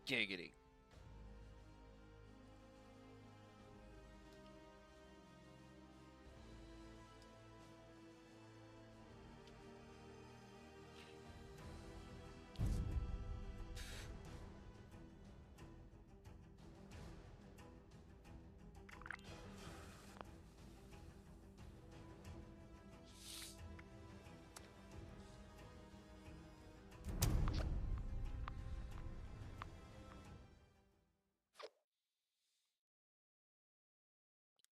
Giggity.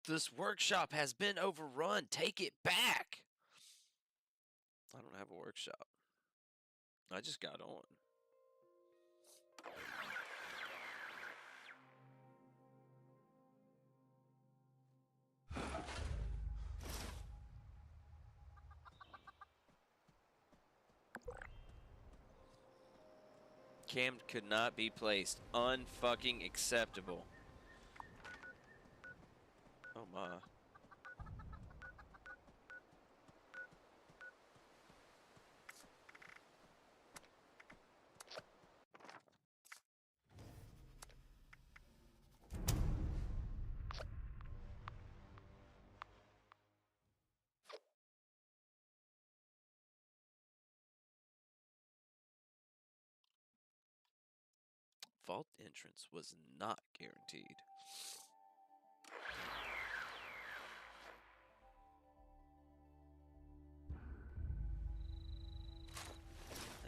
This workshop has been overrun. Take it back. I don't have a workshop. I just got on. Cam could not be placed. Unfucking acceptable. Oh my. Vault entrance was not guaranteed.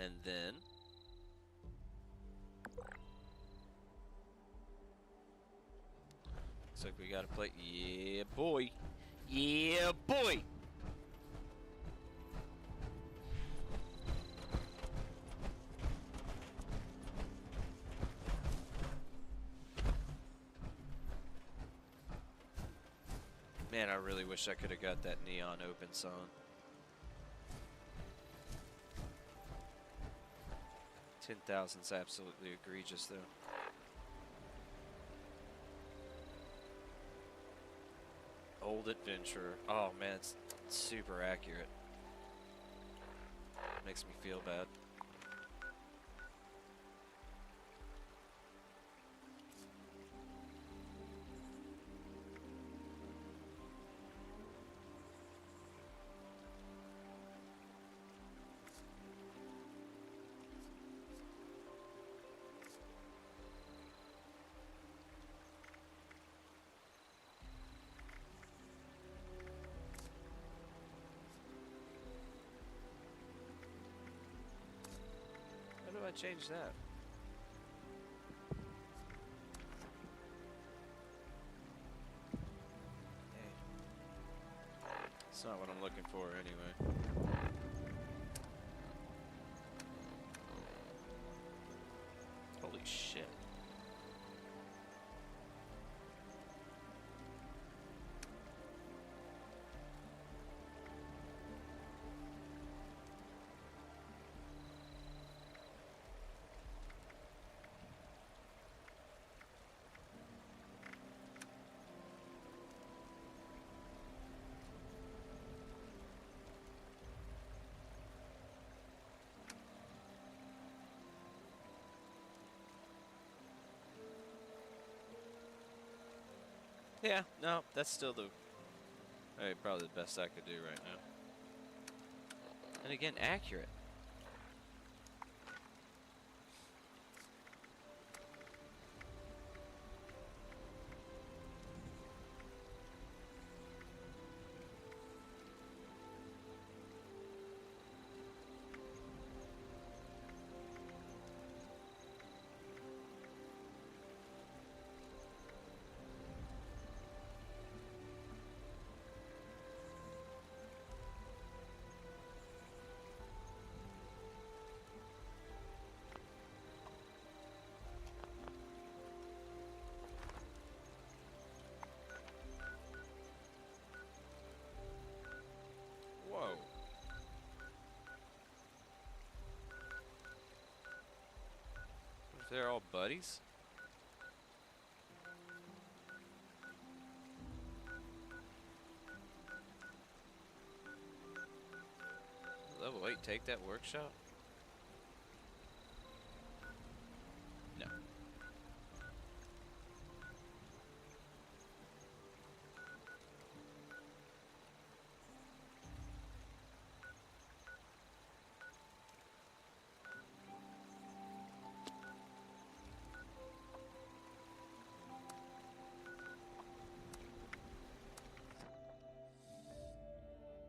And then looks like we gotta play. Yeah, boy. Yeah, boy. Man, I really wish I could have got that neon open song. 10,000's absolutely egregious, though. Old Adventurer. Oh, man, it's super accurate. Makes me feel bad. How do I change that? Hey. It's not what I'm looking for anyway. Holy shit. Yeah, no, that's still probably the best I could do right now. And again, accurate. Whoa. If they're all buddies? Level 8, take that workshop? No.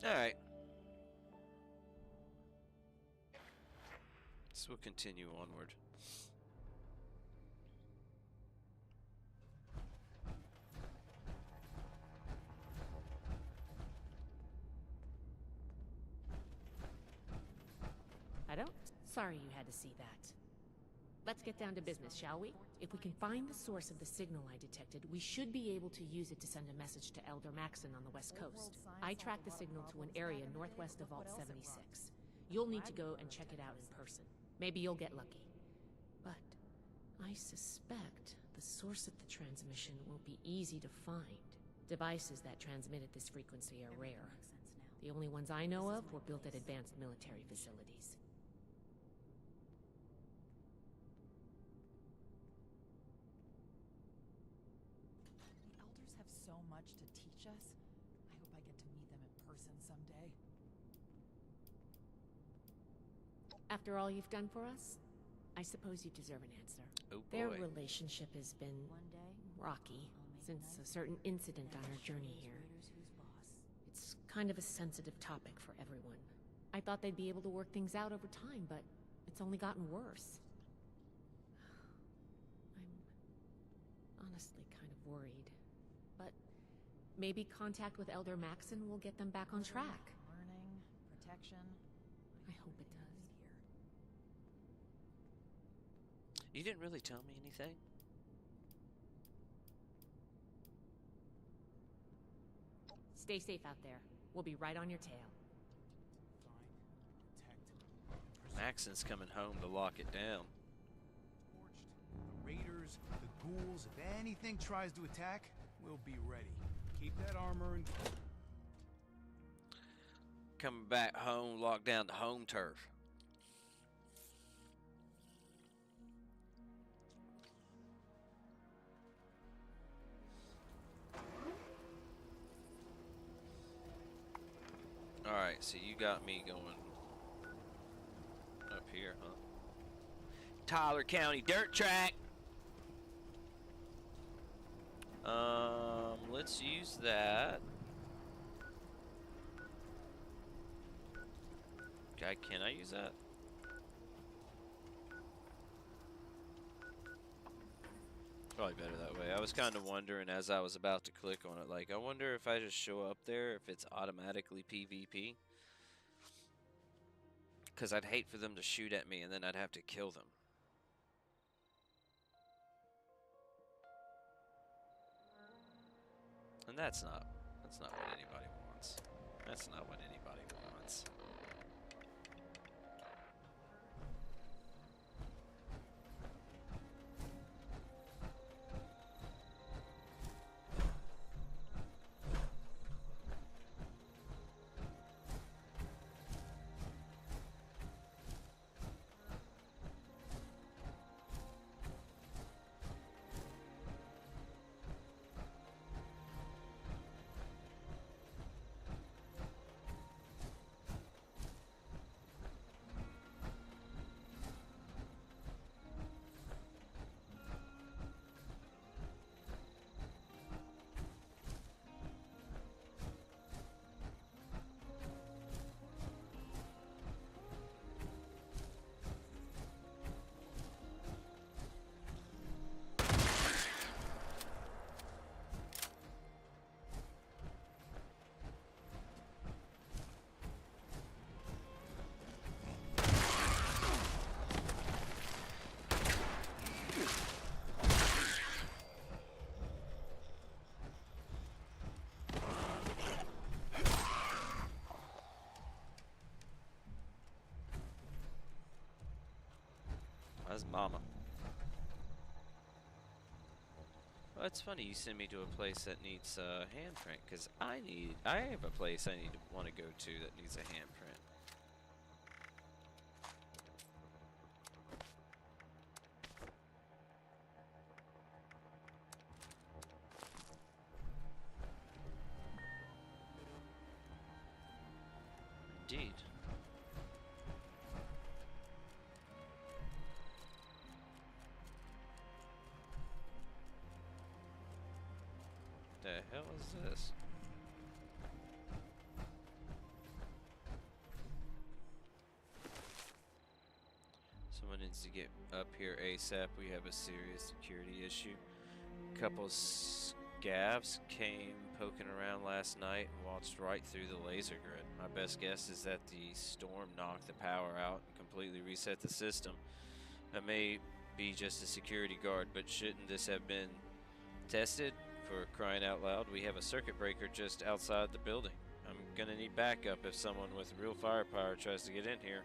Alright. So we'll continue onward. I don't? Sorry you had to see that. Let's get down to business, shall we? If we can find the source of the signal I detected, we should be able to use it to send a message to Elder Maxon on the west coast. I tracked the signal to an area northwest of Vault 76. You'll need to go and check it out in person. Maybe you'll get lucky. But I suspect the source of the transmission won't be easy to find. Devices that transmit at this frequency are rare. The only ones I know of were built at advanced military facilities. The elders have so much to teach us. I hope I get to meet them in person someday. After all you've done for us, I suppose you deserve an answer. Oh boy. Their relationship has been rocky since a certain incident on our journey here. It's kind of a sensitive topic for everyone. I thought they'd be able to work things out over time, but it's only gotten worse. I'm honestly kind of worried. But maybe contact with Elder Maxon will get them back on track. Learning, protection. I hope it does. You didn't really tell me anything? Stay safe out there. We'll be right on your tail. Maxon's coming home to lock it down. The raiders, the ghouls, if anything tries to attack, we'll be ready. Keep that armor and... Coming back home, lock down the home turf. Alright, so you got me going up here, huh? Tyler County Dirt Track! Let's use that. Okay, can I use that? Probably better that way. I was kind of wondering as I was about to click on it, like, I wonder if I just show up there, if it's automatically PvP. Because I'd hate for them to shoot at me and then I'd have to kill them. And that's not what anybody wants. That's not what anybody wants. That's Mama. Well, it's funny you send me to a place that needs a handprint, because I have a place I want to go to that needs a handprint. Indeed. The hell is this? Someone needs to get up here ASAP. We have a serious security issue. A couple scavs came poking around last night and waltzed right through the laser grid. My best guess is that the storm knocked the power out and completely reset the system. That may be just a security guard, but shouldn't this have been tested? For crying out loud, we have a circuit breaker just outside the building. I'm gonna need backup if someone with real firepower tries to get in here.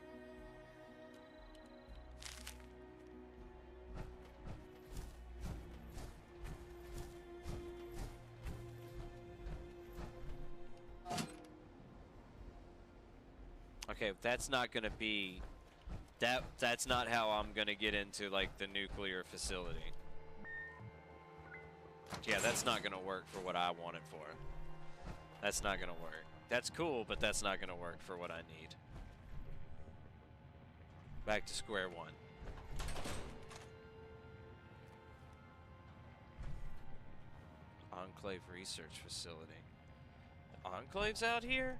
Okay, that's not gonna be... That's not how I'm gonna get into, like, the nuclear facility. Yeah, that's not gonna work for what I want it for. That's not gonna work. That's cool, but that's not gonna work for what I need. Back to square one. Enclave Research Facility. The Enclave's out here?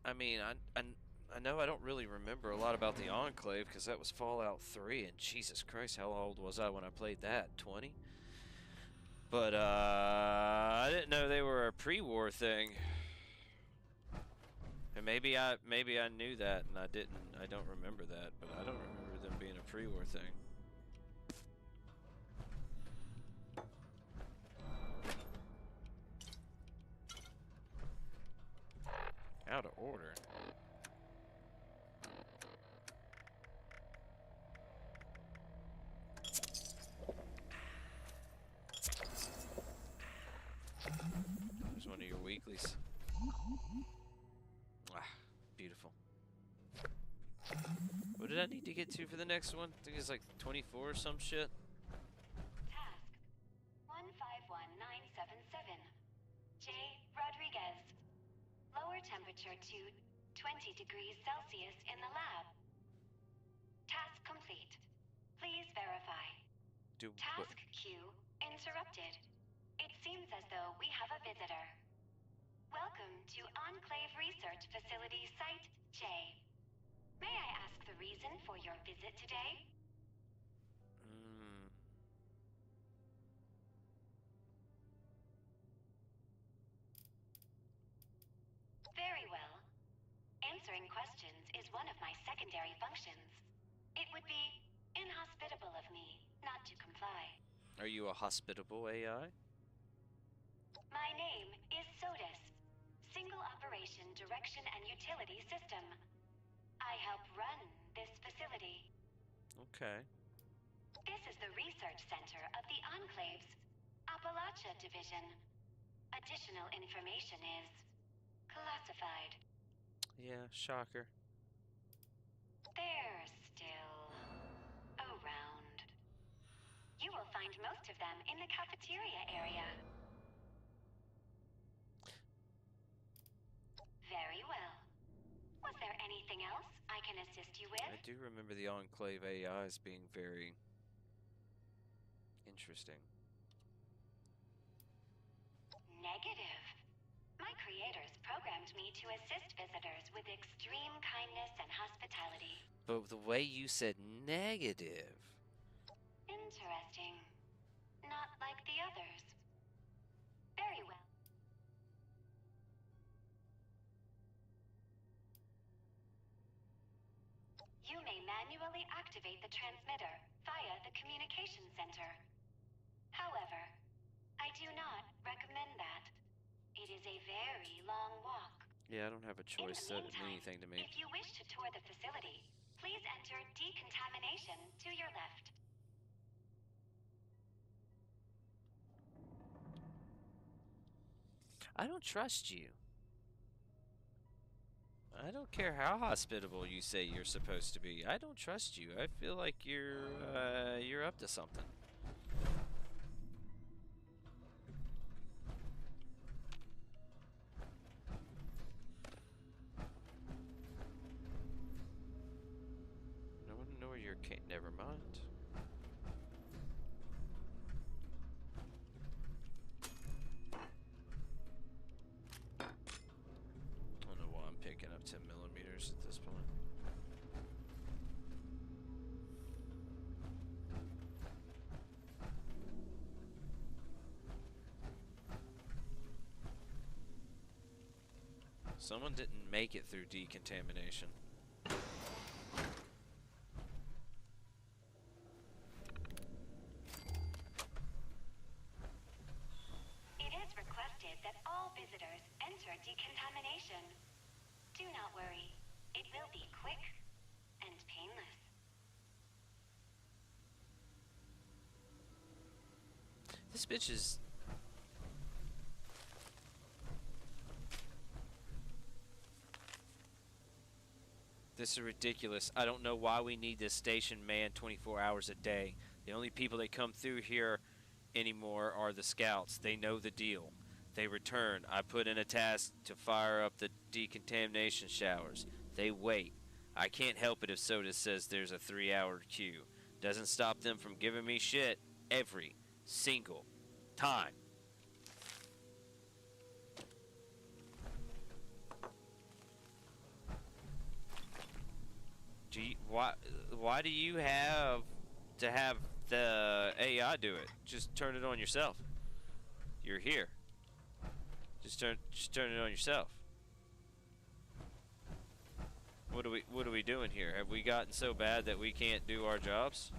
I mean, I know I don't really remember a lot about the Enclave because that was Fallout 3, and Jesus Christ, how old was I when I played that? 20? But I didn't know they were a pre-war thing. And maybe I knew that and I didn't. I don't remember that, but I don't remember them being a pre-war thing. Out of order. There's one of your weeklies. Ah, beautiful. What did I need to get to for the next one? I think it's like 24 or some shit. Task 151977. J. Rodriguez. Lower temperature to 20 degrees Celsius in the lab. Task complete. Please verify. Task queue interrupted. It seems as though we have a visitor. Welcome to Enclave Research Facility Site J. May I ask the reason for your visit today? Very well. Answering questions is one of my secondary functions. It would be inhospitable of me not to comply. Are you a hospitable AI? My name is SOTUS, Single Operation Direction and Utility System. I help run this facility. Okay. This is the research center of the Enclave's Appalachia Division. Additional information is classified. Yeah, shocker. They're still around. You will find most of them in the cafeteria area. Very well. Was there anything else I can assist you with? I do remember the Enclave AIs being very interesting. Negative. My creators programmed me to assist visitors with extreme kindness and hospitality. But the way you said negative. Interesting. Not like the others. Very well. You may manually activate the transmitter via the communication center. However, I do not recommend that. It is a very long walk. Yeah, I don't have a choice. That didn't mean anything to me. If you wish to tour the facility, please enter decontamination to your left. I don't trust you. I don't care how hospitable you say you're supposed to be. I don't trust you. I feel like you're up to something. Can't. Never mind. I don't know why I'm picking up 10 millimeters at this point. Someone didn't make it through decontamination. It is requested that all visitors enter decontamination. Do not worry. It will be quick and painless. This bitch is... This is ridiculous. I don't know why we need this station manned 24 hours a day. The only people that come through here anymore are the scouts. They know the deal. They return. I put in a task to fire up the decontamination showers. They wait. I can't help it if Soda says there's a 3-hour queue. Doesn't stop them from giving me shit every single time. Why do you have to have the AI do it? Just turn it on yourself. You're here. Just turn it on yourself. What are we doing here? Have we gotten so bad that we can't do our jobs?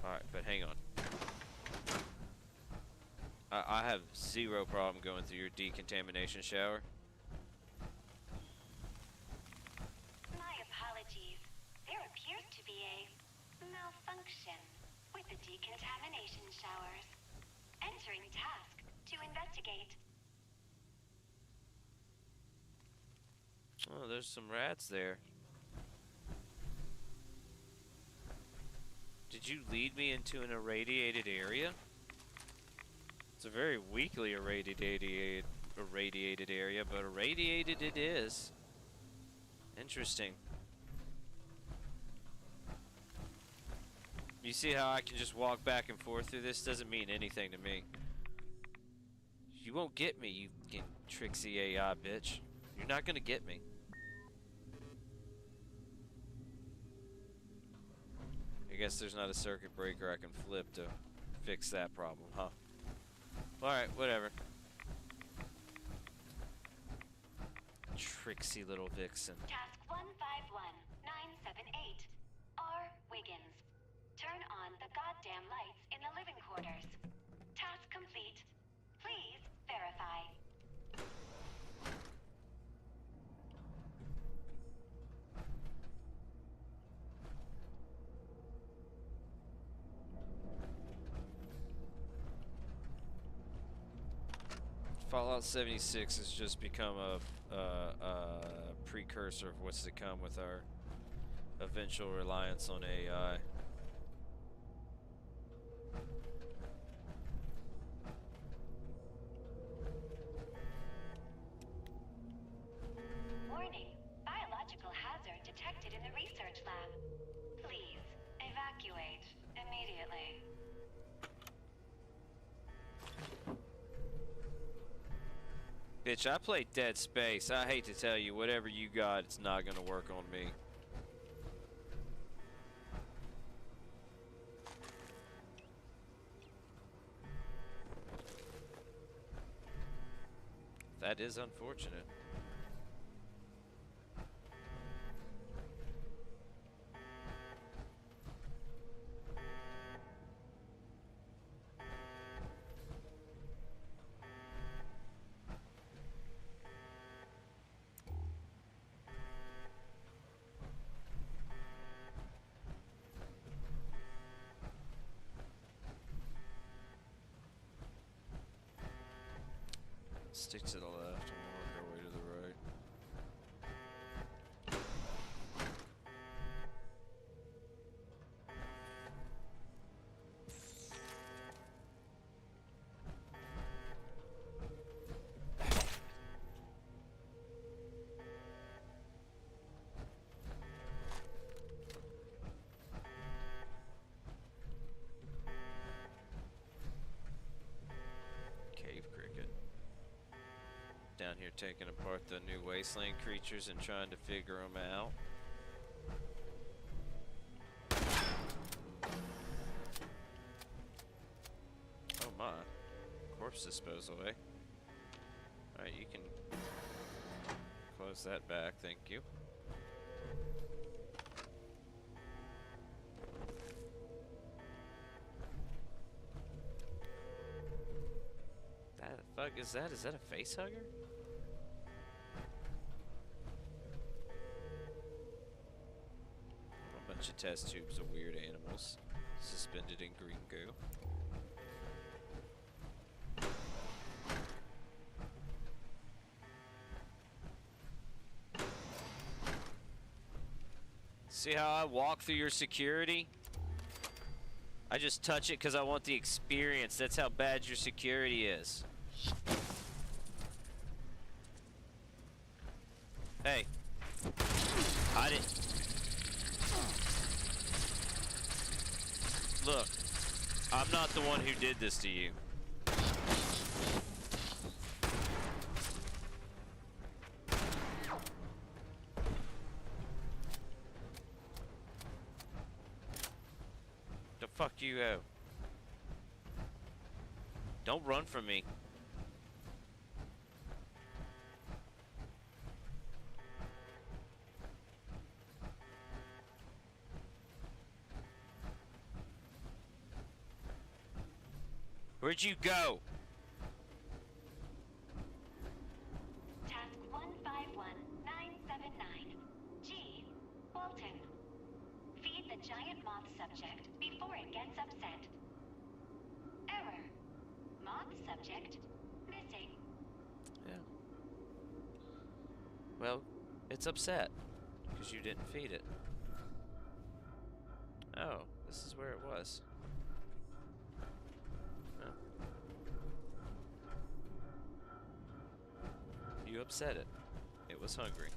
Alright, but hang on. I have zero problem going through your decontamination shower. My apologies. There appears to be a malfunction with the decontamination showers. Entering task to investigate. Oh, there's some rats there. Did you lead me into an irradiated area? It's a very weakly irradiated area, but irradiated it is. Interesting. You see how I can just walk back and forth through this? Doesn't mean anything to me. You won't get me, you tricksy AI bitch. You're not gonna get me. I guess there's not a circuit breaker I can flip to fix that problem, huh? Alright, whatever. Tricksy little vixen. Task 151978. R. Wiggins. Turn on the goddamn lights in the living quarters. Task complete. Please verify. Fallout 76 has just become a precursor of what's to come with our eventual reliance on AI. Warning. Biological hazard detected in the research lab. Please evacuate immediately. Bitch, I played Dead Space. I hate to tell you, whatever you got, it's not gonna work on me. That is unfortunate. Stick to the left and we'll work our way to the right. down here taking apart the new Wasteland creatures and trying to figure them out. Oh my. Corpse disposal, eh? Alright, you can close that back, thank you. That the fuck is that? Is that a face hugger? A bunch of test tubes of weird animals suspended in green goo. See how I walk through your security? I just touch it because I want the experience. That's how bad your security is. Hey. I didn't... Look. I'm not the one who did this to you. The fuck you out. Don't run from me. Where'd you go? Task 151979. G. Walton. Feed the giant moth subject before it gets upset. Error. Moth subject missing. Yeah. Well, it's upset because you didn't feed it. Oh, this is where it was. Oh. You upset it. It was hungry.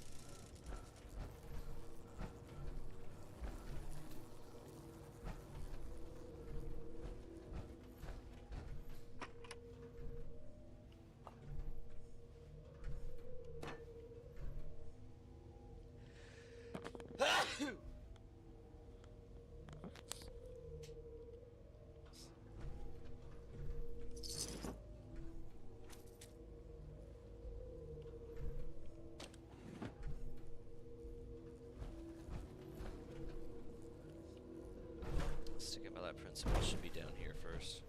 Stick my lab principle should be down here first.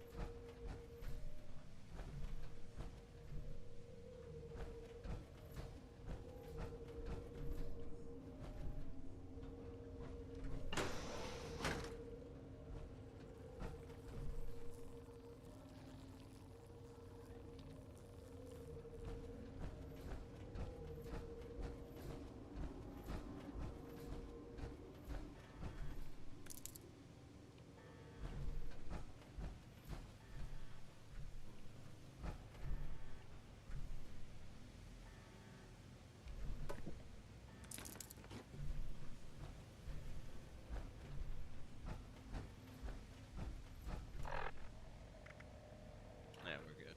Yeah, we're good.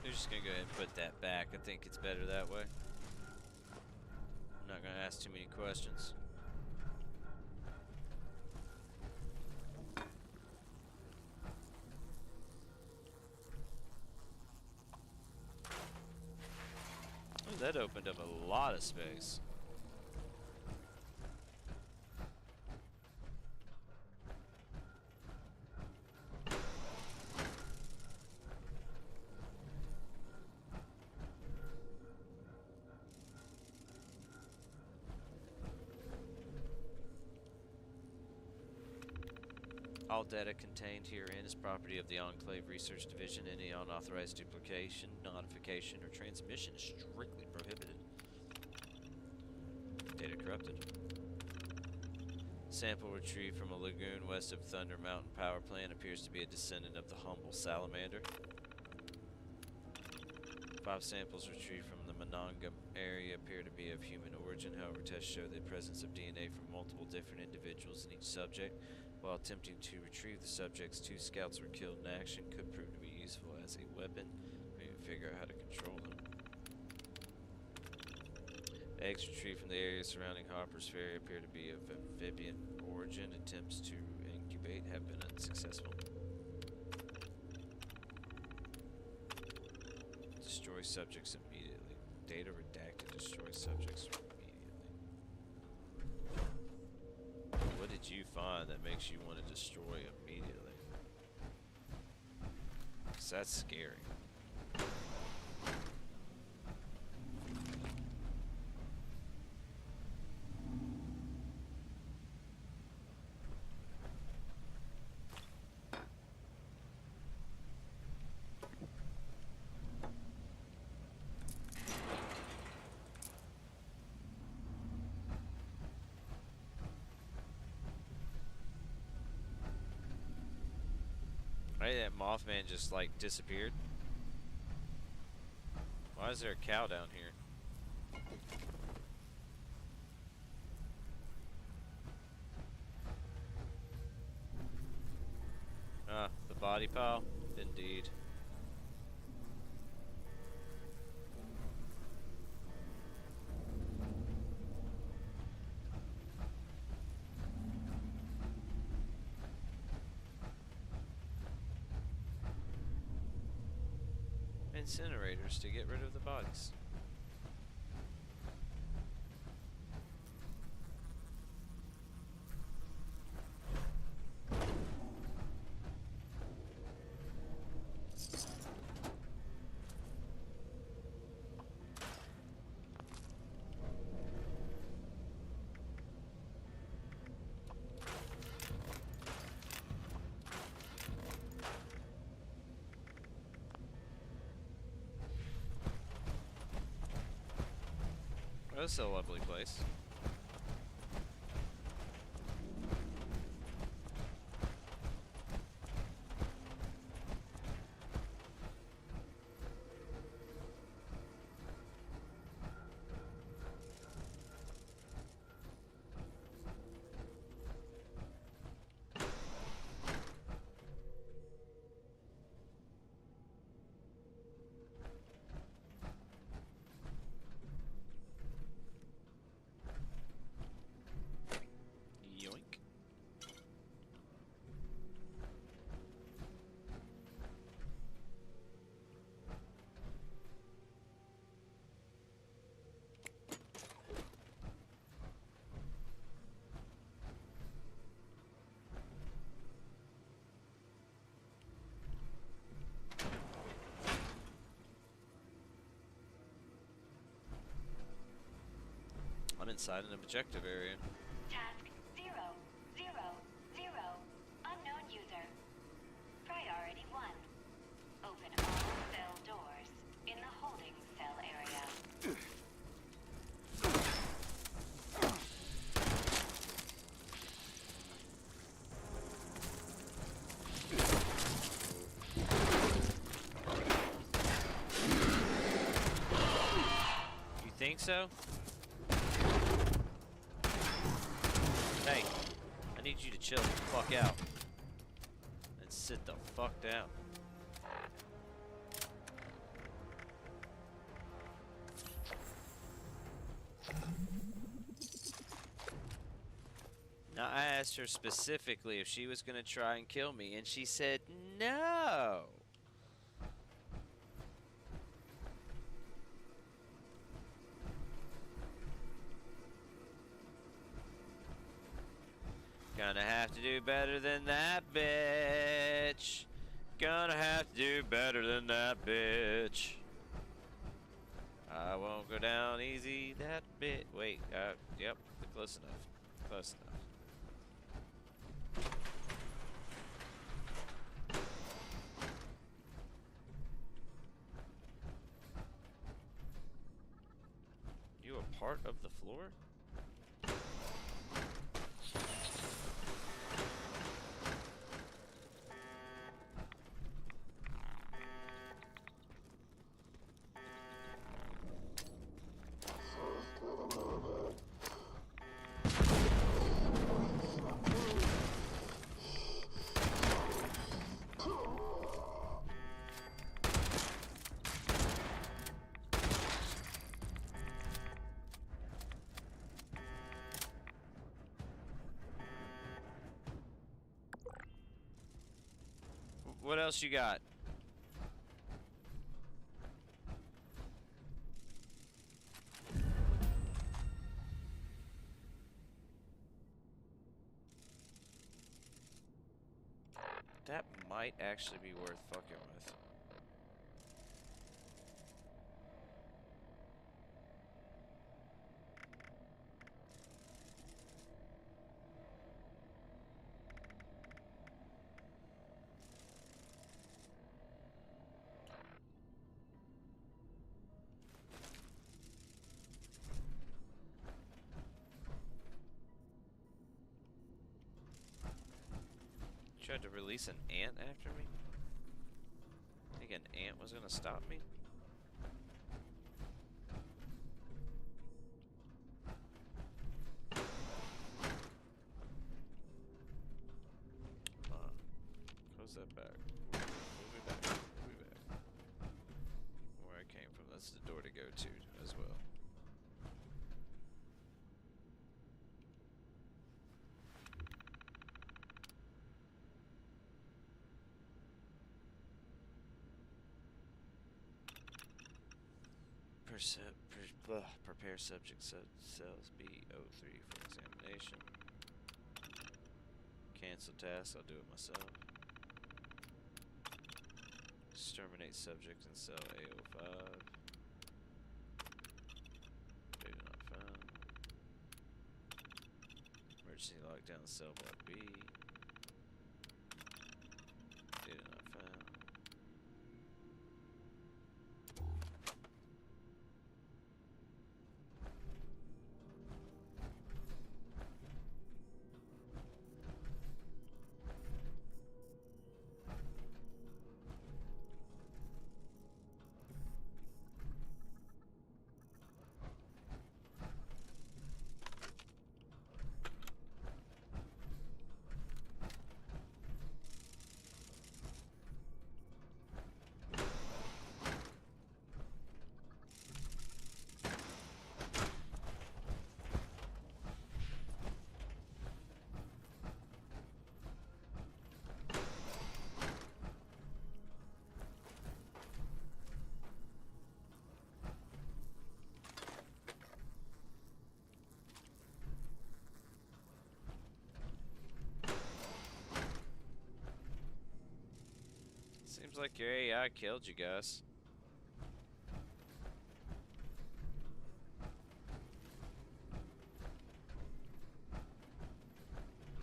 We're just gonna go ahead and put that back. I think it's better that way. I'm not gonna ask too many questions. Oh, that opened up a lot of space. All data contained herein is property of the Enclave Research Division. Any unauthorized duplication, modification, or transmission is strictly prohibited. Data corrupted. Sample retrieved from a lagoon west of Thunder Mountain Power Plant appears to be a descendant of the humble salamander. 5 samples retrieved from the Monongah area appear to be of human origin. However, tests show the presence of DNA from multiple different individuals in each subject. While attempting to retrieve the subjects, 2 scouts were killed in action. Could prove to be useful as a weapon. We need to figure out how to control them. Eggs retrieved from the area surrounding Harper's Ferry appear to be of amphibian origin. Attempts to incubate have been unsuccessful. Destroy subjects immediately. Data redacted. Destroy subjects immediately. What did you find that makes you want to destroy immediately? 'Cause that's scary. Hey, that Mothman just like disappeared. Why is there a cow down here? Ah, the body pile? Indeed. Incinerators to get rid of the bodies. Oh, this is a lovely place. Yoink. I'm inside an objective area. Task 000. Unknown user. Priority 1. Open all cell doors in the holding cell area. You think so? Hey, I need you to chill the fuck out. And sit the fuck down. Now, I asked her specifically if she was gonna try and kill me, and she said no. Gonna have to do better than that, bitch. Gonna have to do better than that, bitch. I won't go down easy, that bit. Wait, yep, close enough. Close enough. part of the floor? What else you got? That might actually be worth fucking with. Tried to release an ant after me? Think an ant was gonna stop me? Close that back. Move it back. Move it back. Where I came from. That's the door to go to as well. Prepare subject cells B03 for examination. Cancel task, I'll do it myself. Exterminate subject in cell A05. Data not found. Emergency lockdown cell block B. Data not found. Seems like your AI killed you guys.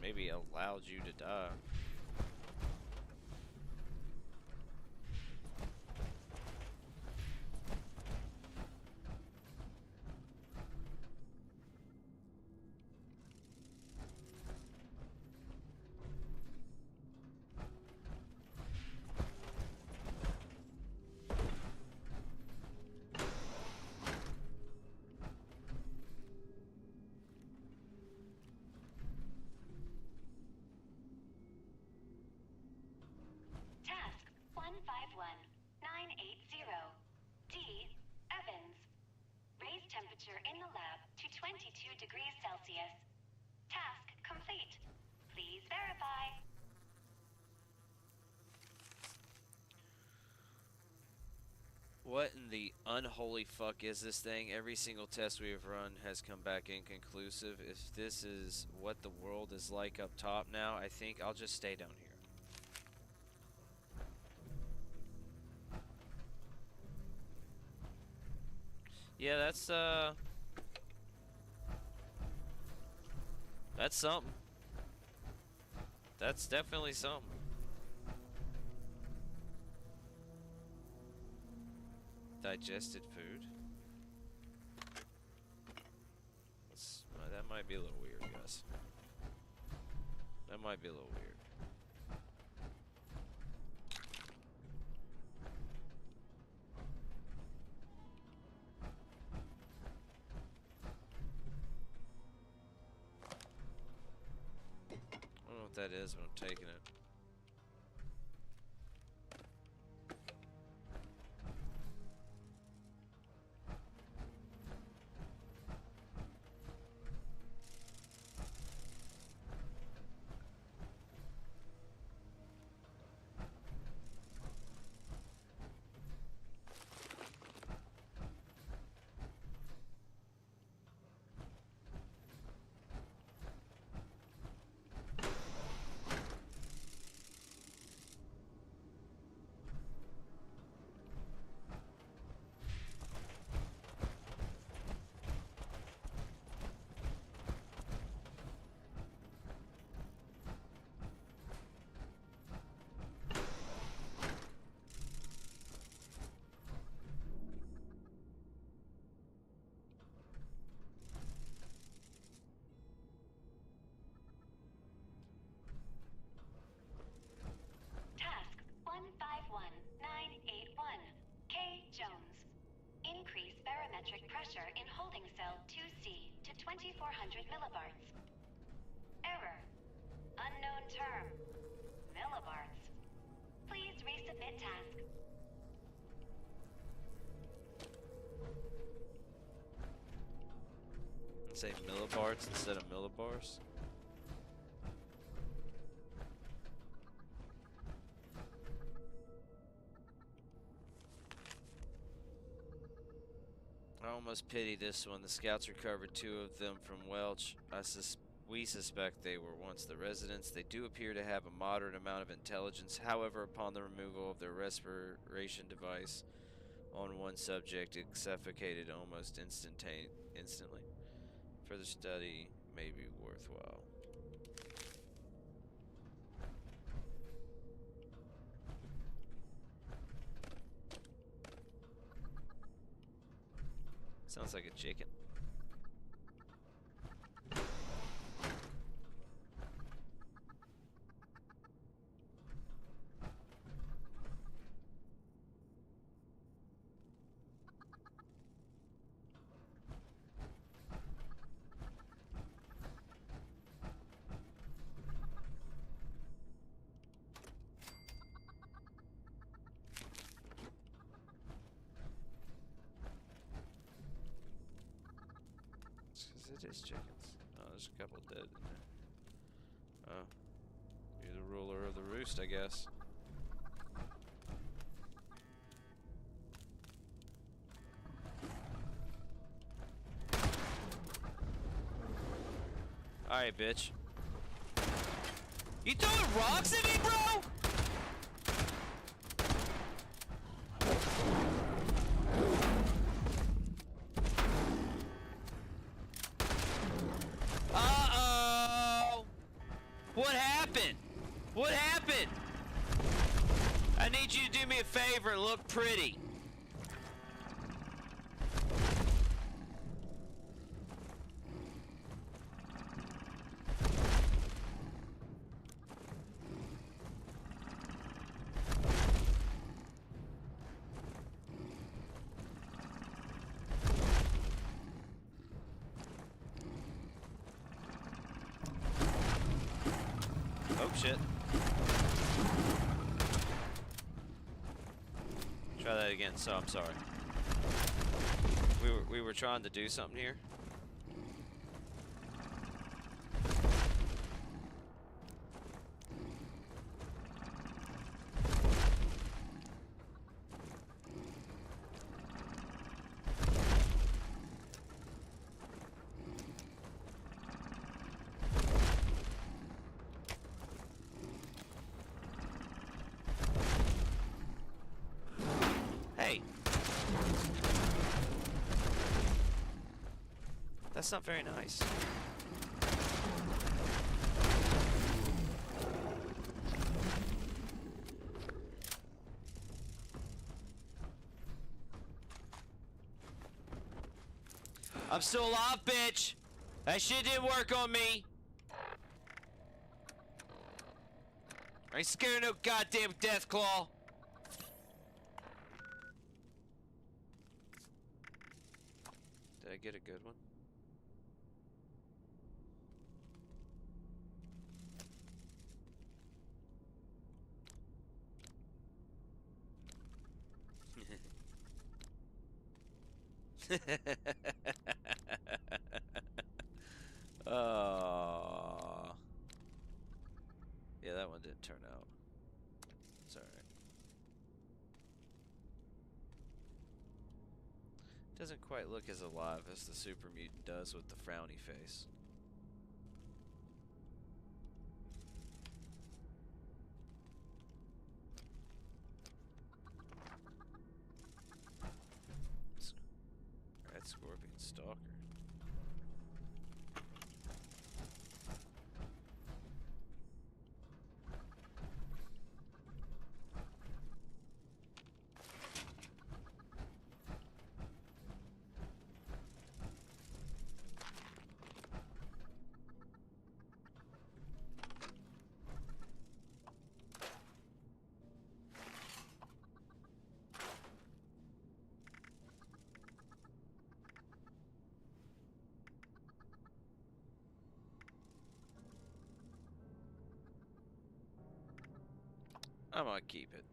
Maybe allowed you to die. Task 151980. D. Evans. Raise temperature in the lab to 22 degrees Celsius. Task complete. Please verify. What in the unholy fuck is this thing? Every single test we have run has come back inconclusive. If this is what the world is like up top now, I think I'll just stay down here. Yeah, that's something. That's definitely something. Digested food. might be a little weird, guys. That might be a little weird. I don't know what that is, but I'm taking it. Task 151981. K. Jones. Increase barometric pressure in holding cell 2C to 2400 millibards. Error. Unknown term. Millibards. Please resubmit task. Say millibards instead of millibars. I almost pity this one. The scouts recovered 2 of them from Welch. We suspect they were once the residents. They do appear to have a moderate amount of intelligence. However, upon the removal of their respiration device on one subject, it suffocated almost instantly. Further study may be worthwhile. Sounds like a chicken. It is chickens. Oh, there's a couple dead in there. Oh. You're the ruler of the roost, I guess. Alright, bitch. You throwing rocks at me, bro?! What happened? What happened? I need you to do me a favor and look pretty. Oh shit. Try that again. So I'm sorry. We were trying to do something here. Hey. That's not very nice. I'm still alive, bitch! That shit didn't work on me. I ain't scared of no goddamn death claw. Did I get a good one? Oh. Yeah, that one didn't turn out. It's alright. Doesn't quite look as alive as the super mutant does with the frowny face. Red Scorpion Stalker. I'm gonna keep it.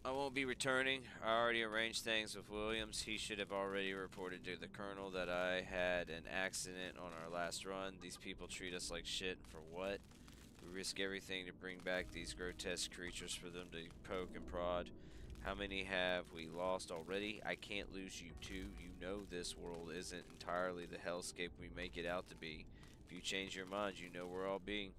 I won't be returning. I already arranged things with Williams. He should have already reported to the colonel that I had an accident on our last run. These people treat us like shit. For what? We risk everything to bring back these grotesque creatures for them to poke and prod. How many have we lost already? I can't lose you too. You know this world isn't entirely the hellscape we make it out to be. If you change your mind, you know where I'll be.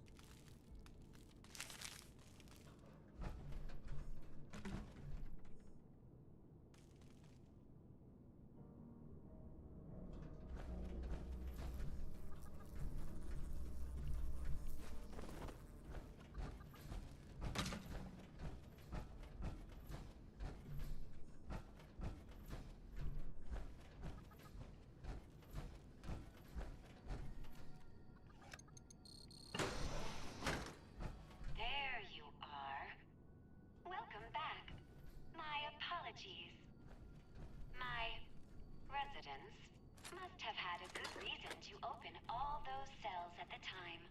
My residents must have had a good reason to open all those cells at the time.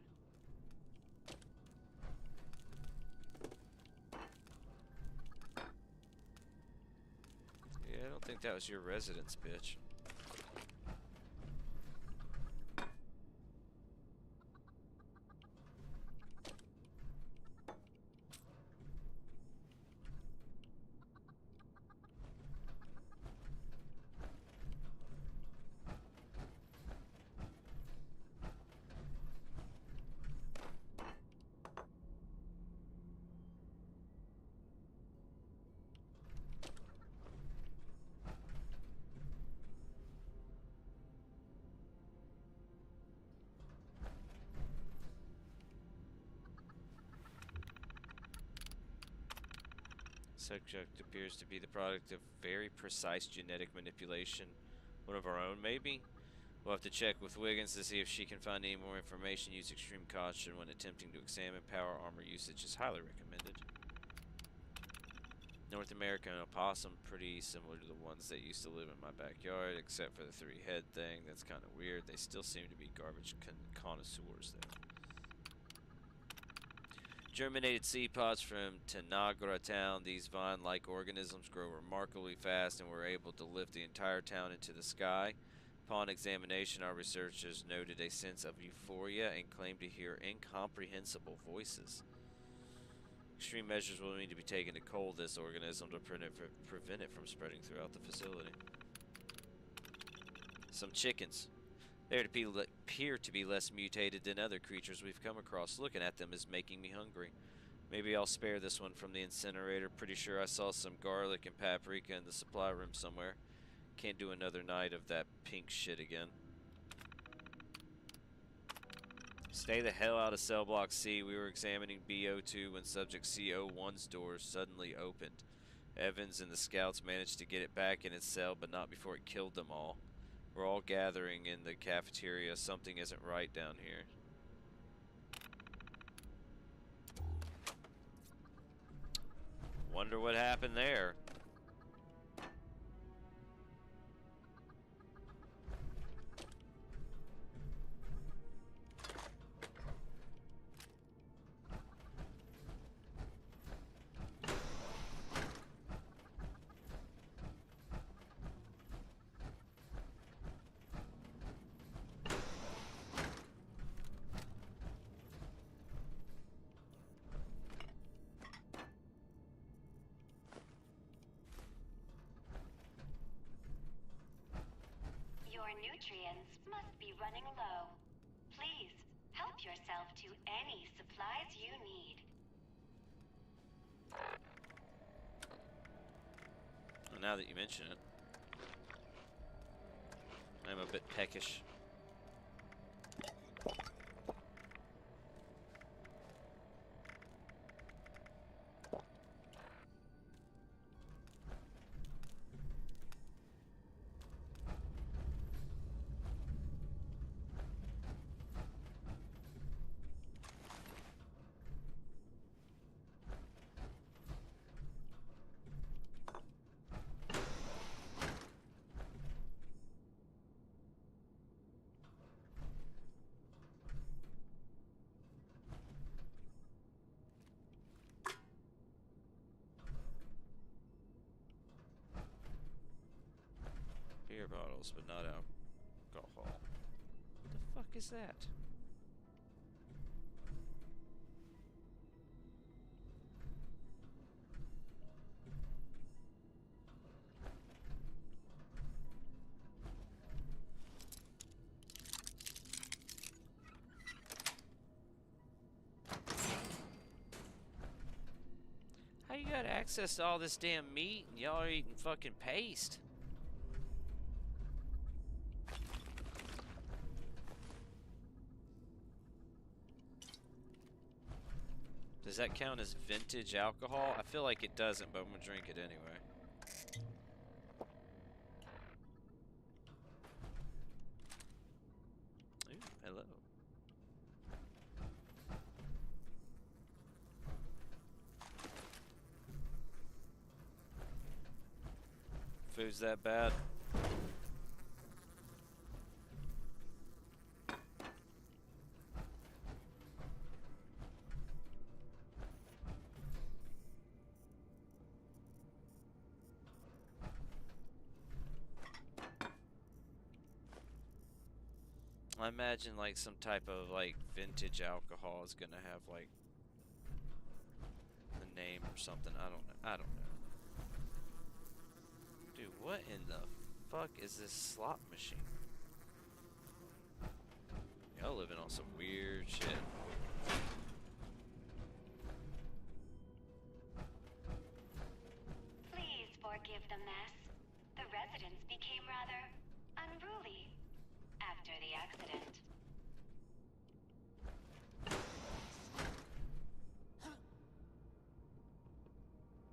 Yeah, I don't think that was your residence, bitch. Subject appears to be the product of very precise genetic manipulation. One of our own, maybe? We'll have to check with Wiggins to see if she can find any more information. Use extreme caution when attempting to examine. Power armor usage is highly recommended. North American opossum, pretty similar to the ones that used to live in my backyard, except for the three-head thing. That's kind of weird. They still seem to be garbage connoisseurs, though. Germinated seed pods from Tanagra town. These vine-like organisms grow remarkably fast and were able to lift the entire town into the sky. Upon examination, our researchers noted a sense of euphoria and claimed to hear incomprehensible voices. Extreme measures will need to be taken to cull this organism to prevent it from spreading throughout the facility. Some chickens. They appear to be less mutated than other creatures we've come across. Looking at them is making me hungry. Maybe I'll spare this one from the incinerator. Pretty sure I saw some garlic and paprika in the supply room somewhere. Can't do another night of that pink shit again. Stay the hell out of cell block C. We were examining BO2 when subject CO1's doors suddenly opened. Evans and the scouts managed to get it back in its cell, but not before it killed them all. We're all gathering in the cafeteria. Something isn't right down here. Wonder what happened there. Your nutrients must be running low. Please, help yourself to any supplies you need. Well, now that you mention it, I'm a bit peckish. Beer bottles, but not alcohol. What the fuck is that? How you got access to all this damn meat and y'all are eating fucking paste? Does that count as vintage alcohol? I feel like it doesn't, but I'm gonna drink it anyway. Ooh, hello. Food's that bad? I imagine like some type of like vintage alcohol is gonna have like a name or something. I don't know. I don't know. Dude, what in the fuck is this slot machine? Y'all living on some weird shit. Please forgive the mess. The residents became rather unruly after the accident.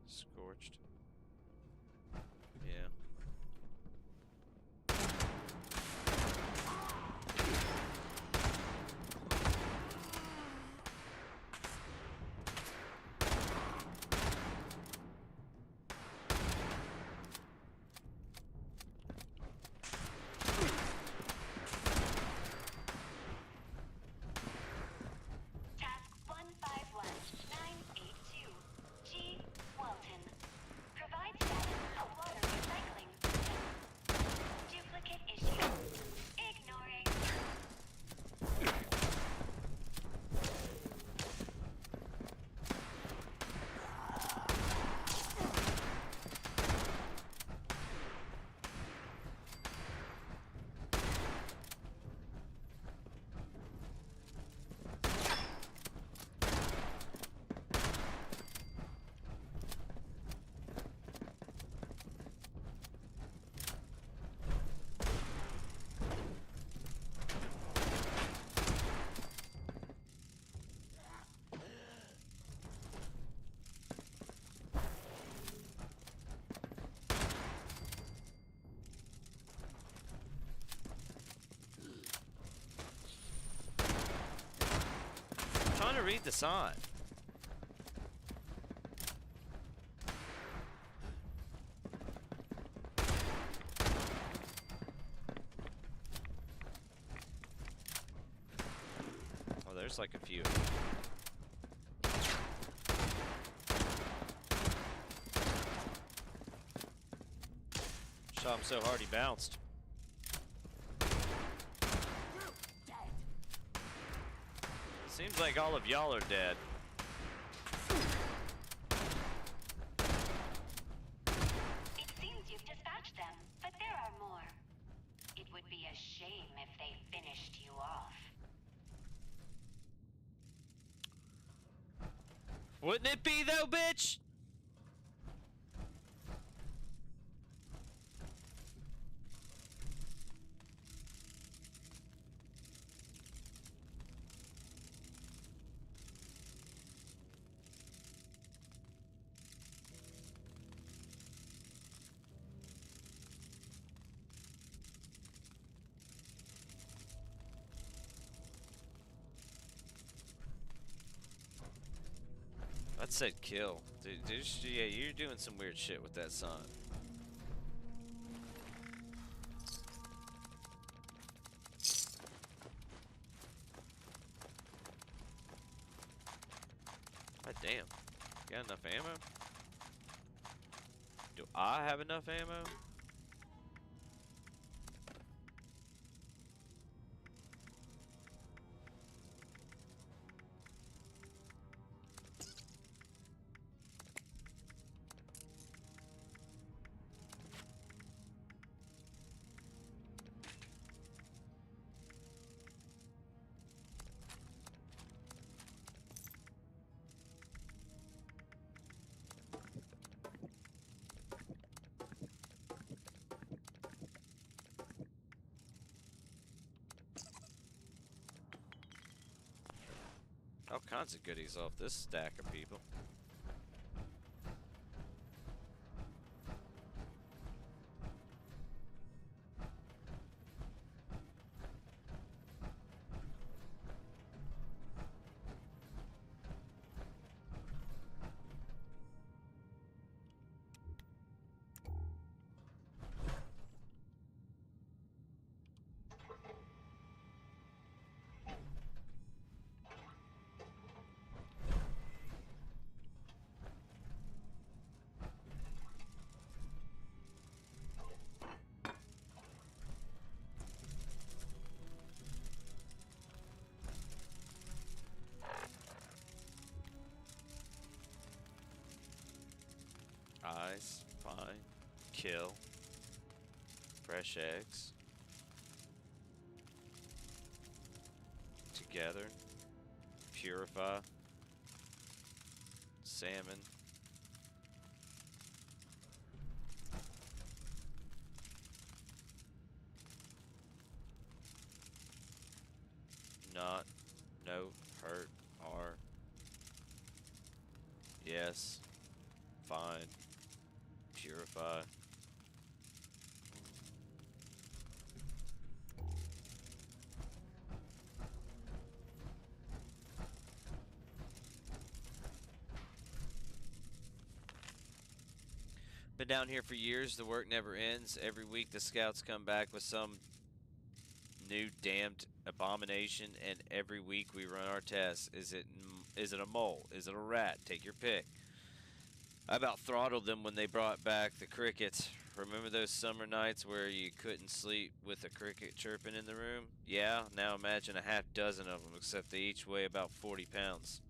Scorched. Yeah. Task 151982. G. Walton. to read the sign. Oh, there's like a few. Shot him so hard he bounced. Seems like all of y'all are dead. It seems you've dispatched them, but there are more. It would be a shame if they finished you off. Wouldn't it be though, bitch? That said kill. Dude, yeah, you're doing some weird shit with that sign. God damn. Got enough ammo? Do I have enough ammo? All kinds of goodies off this stack of people. Eyes, fine, kill, fresh eggs, together, purify, salmon, not, no, hurt, are, yes, fine, purify. Been down here for years, the work never ends. Every week the scouts come back with some new damned abomination, and every week we run our tests. Is it a mole? Is it a rat? Take your pick. I about throttled them when they brought back the crickets. Remember those summer nights where you couldn't sleep with a cricket chirping in the room? Yeah, now imagine a half dozen of them, except they each weigh about 40 pounds.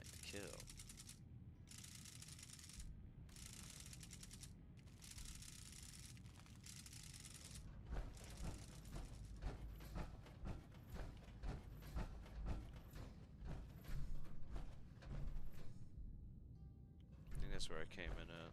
find to kill. I think that's where I came in at.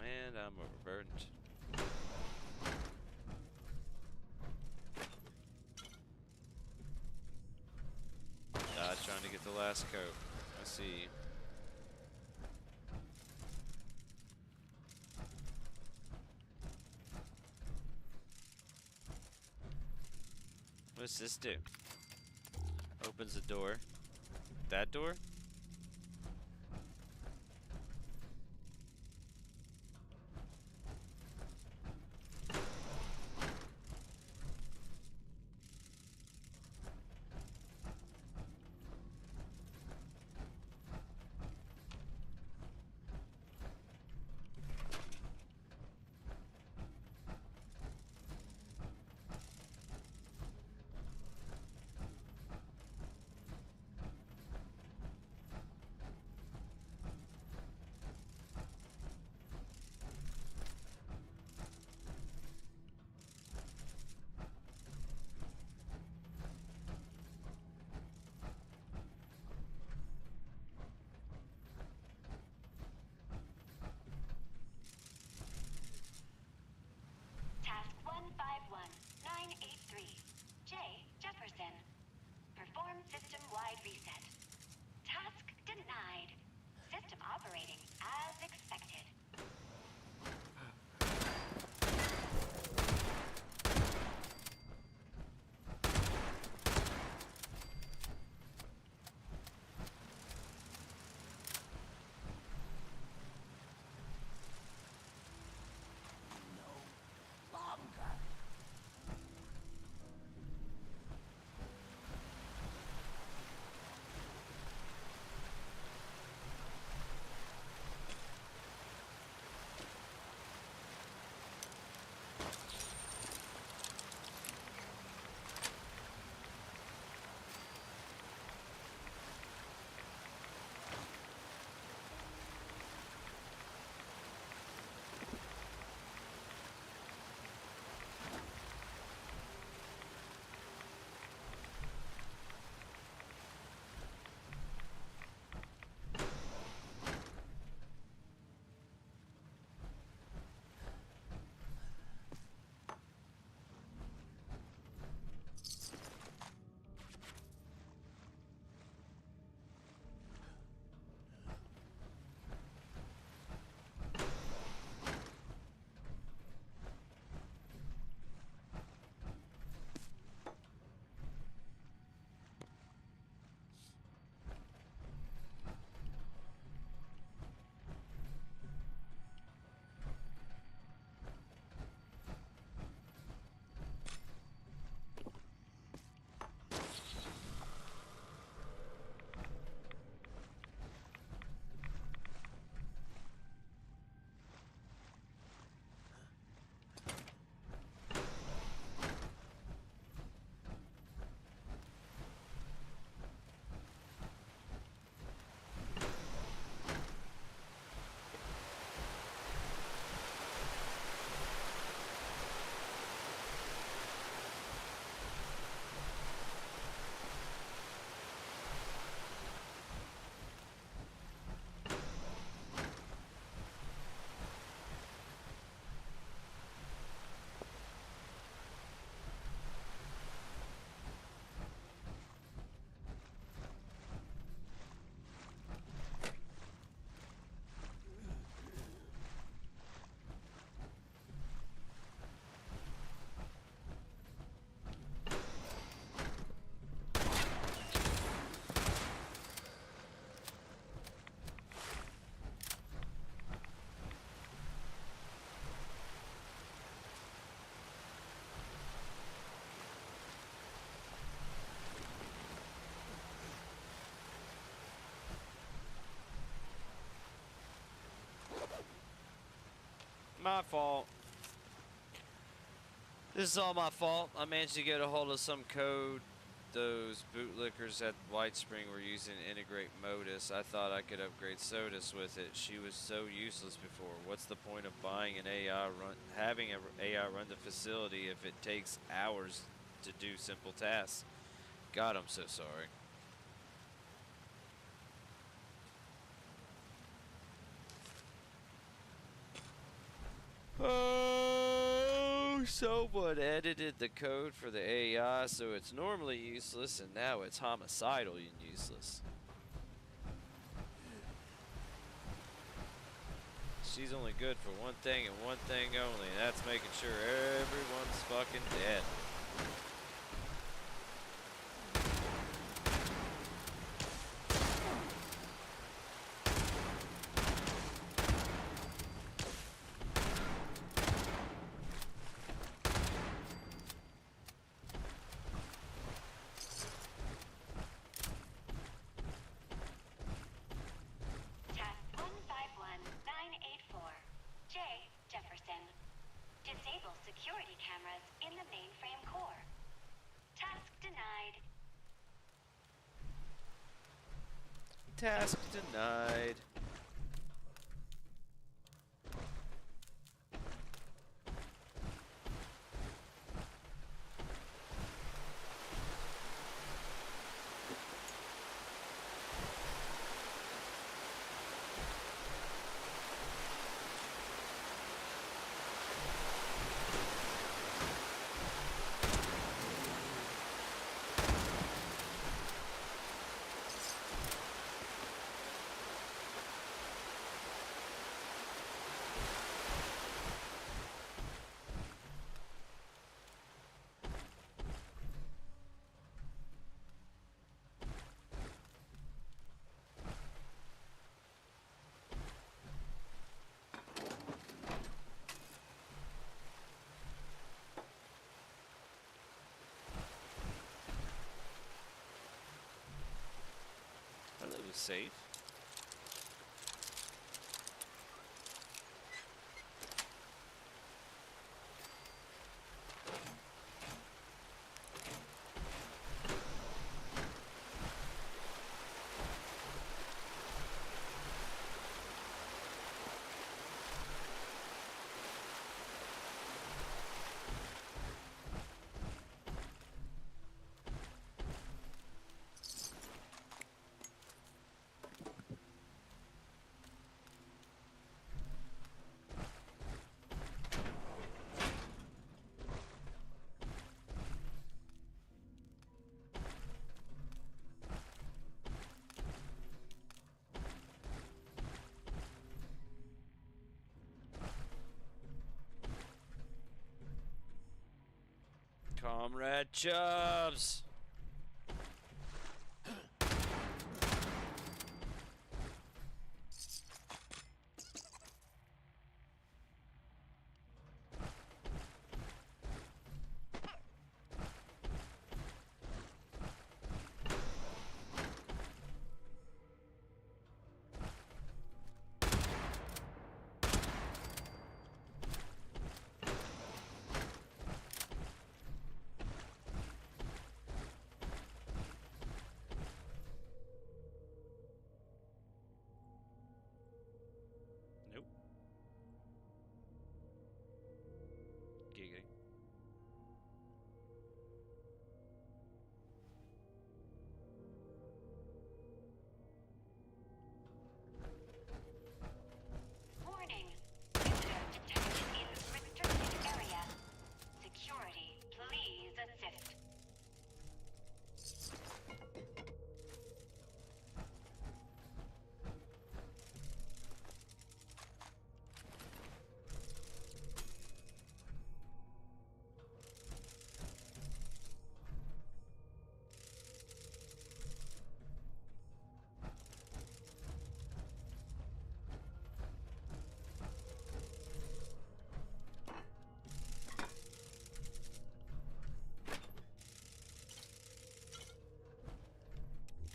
And I'm overburdened. Trying to get the last coat. I see. What does this do? Opens the door. That door? my fault. This is all my fault. I managed to get a hold of some code those bootlickers at White Spring were using to integrate Modus. I thought I could upgrade Sodus with it. She was so useless before. What's the point of buying an AI run, having an AI run the facility if it takes hours to do simple tasks? God, I'm so sorry. Oh, someone edited the code for the AI so it's normally useless and now it's homicidal and useless. She's only good for one thing and one thing only, and that's making sure everyone's fucking dead. Disable security cameras in the mainframe core. Task denied. Task denied. That was safe. Comrade Chubbs! Nope. Giggity. Warning. Visitor detected in restricted area. Security, please assist.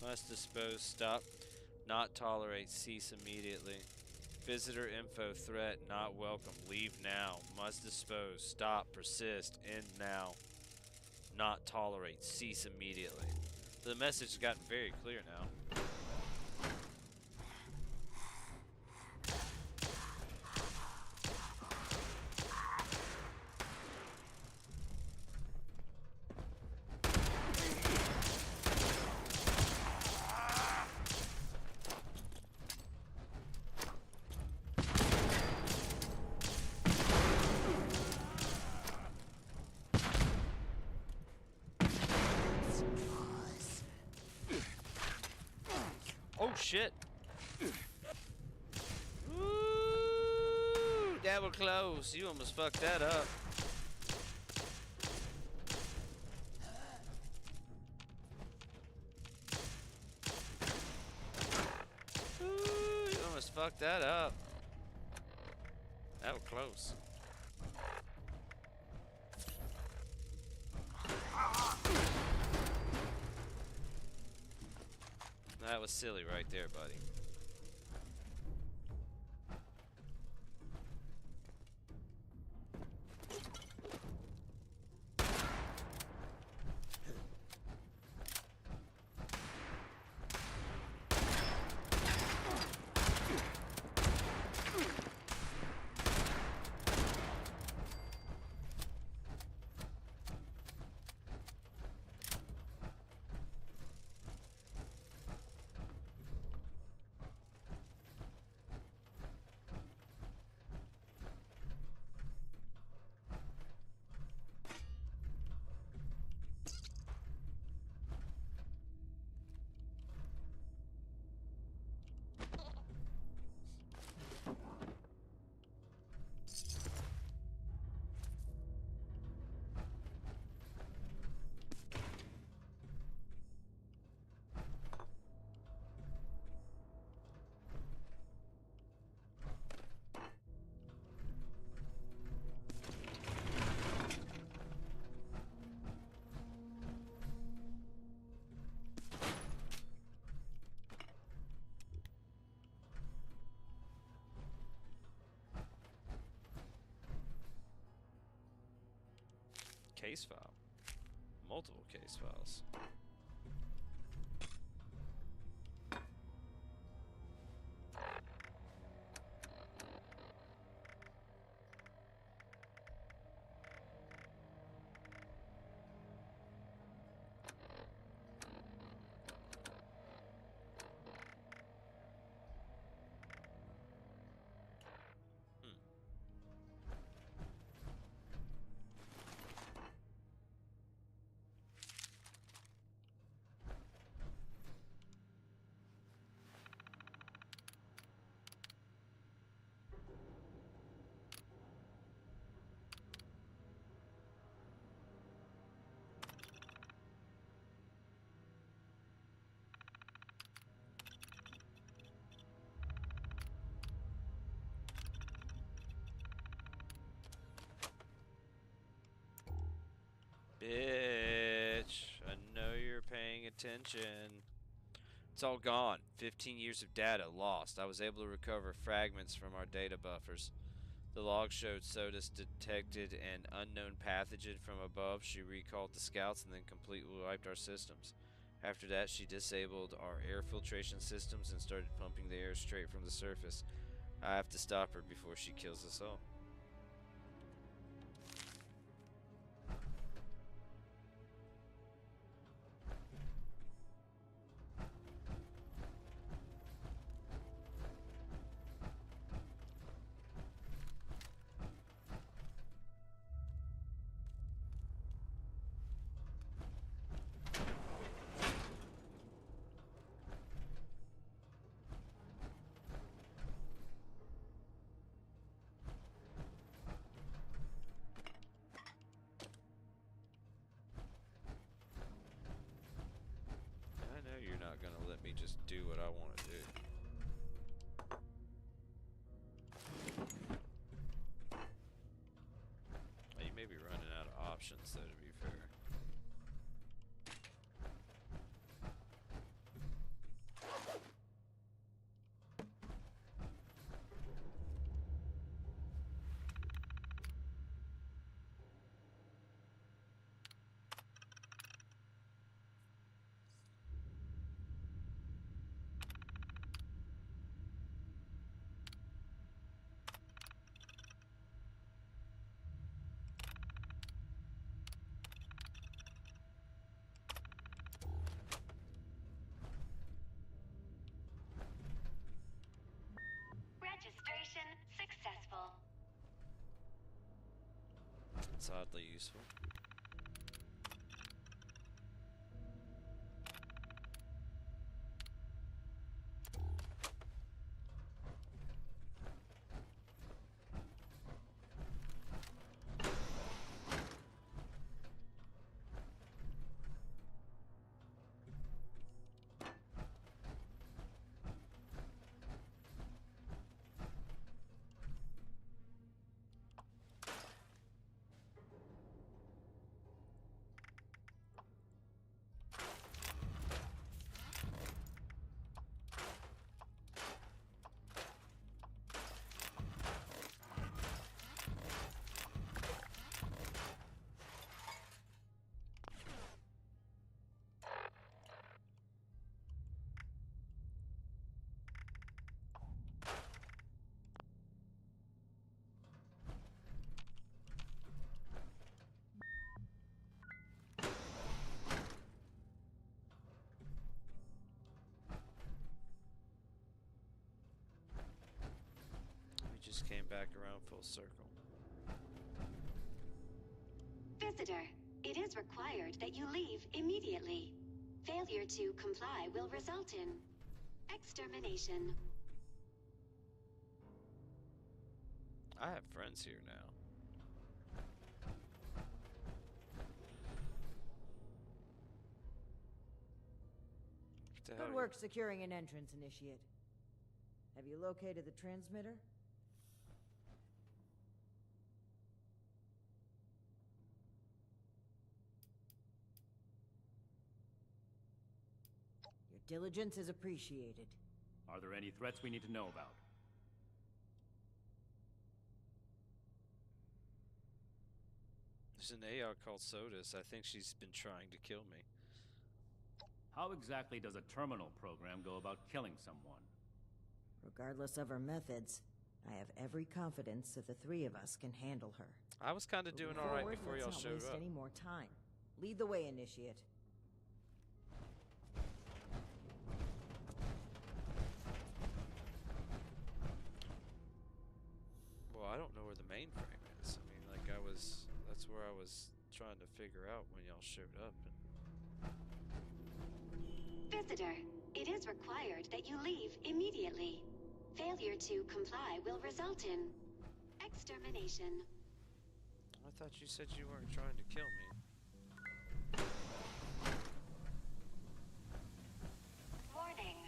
Must dispose, stop, not tolerate, cease immediately. Visitor info threat not welcome. Leave now. Must dispose. Stop. Persist. End now. Not tolerate. Cease immediately. The message has gotten very clear now. Oh shit! Ooh, that was close. You almost fucked that up. Ooh, you almost fucked that up. That was close. That was silly right there, buddy. Case file. Multiple case files. Bitch, I know you're paying attention. It's all gone. 15 years of data lost. I was able to recover fragments from our data buffers. The log showed Sodas detected an unknown pathogen from above. She recalled the scouts and then completely wiped our systems. After that, she disabled our air filtration systems and started pumping the air straight from the surface. I have to stop her before she kills us all. You're not gonna let me just do what I want to do. You may be running out of options, though, to be fair. That's oddly useful. Just came back around full circle. Visitor, it is required that you leave immediately. Failure to comply will result in extermination. I have friends here now. What the hell? Good work securing an entrance, Initiate. Have you located the transmitter? Your diligence is appreciated. Are there any threats we need to know about? There's an AR called Sodas. I think she's been trying to kill me. How exactly does a terminal program go about killing someone? Regardless of her methods, I have every confidence that the three of us can handle her. I was kind of doing all right before y'all showed Let's not up. waste any more time. Lead the way, Initiate. Well, I don't know where the mainframe is. I mean, like, that's where I was trying to figure out when y'all showed up. Visitor, it is required that you leave immediately. Failure to comply will result in extermination. I thought you said you weren't trying to kill me. Warning.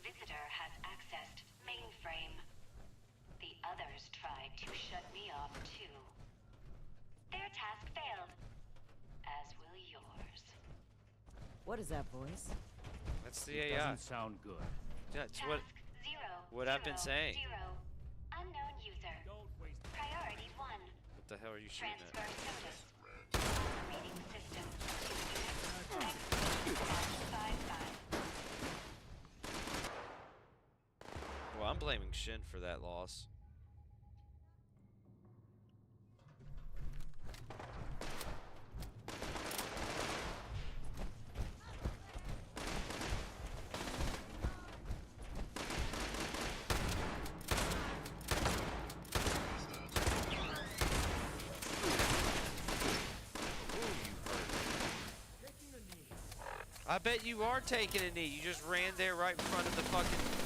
Visitor has accessed mainframe. The others tried to shut me off too. Their task failed, as will yours. What is that voice? That's the It AI. doesn't sound good. That's Task what I've been saying. 0. Unknown user. Priority 1. What the hell are you shooting Transfer at? notice. Operating system to unit. X-55. Well, I'm blaming Shin for that loss. I bet you are taking a knee. You just ran there right in front of the fucking...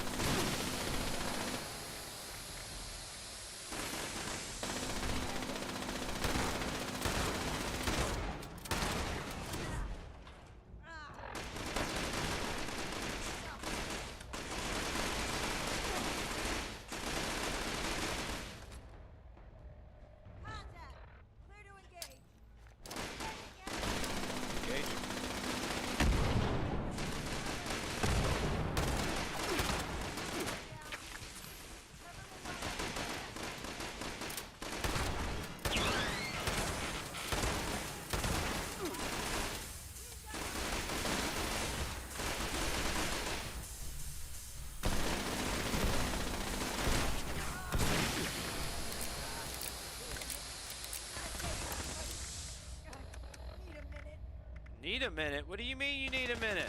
Need a minute? What do you mean you need a minute?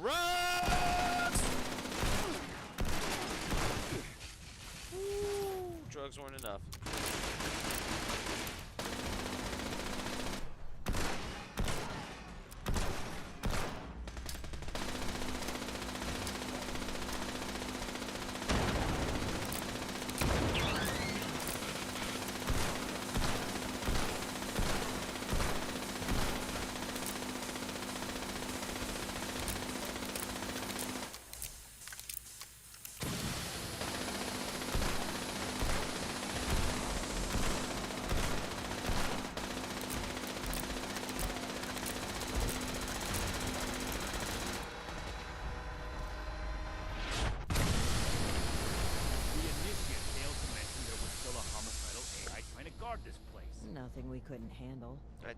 Drugs! drugs weren't enough. This place. Nothing we couldn't handle. I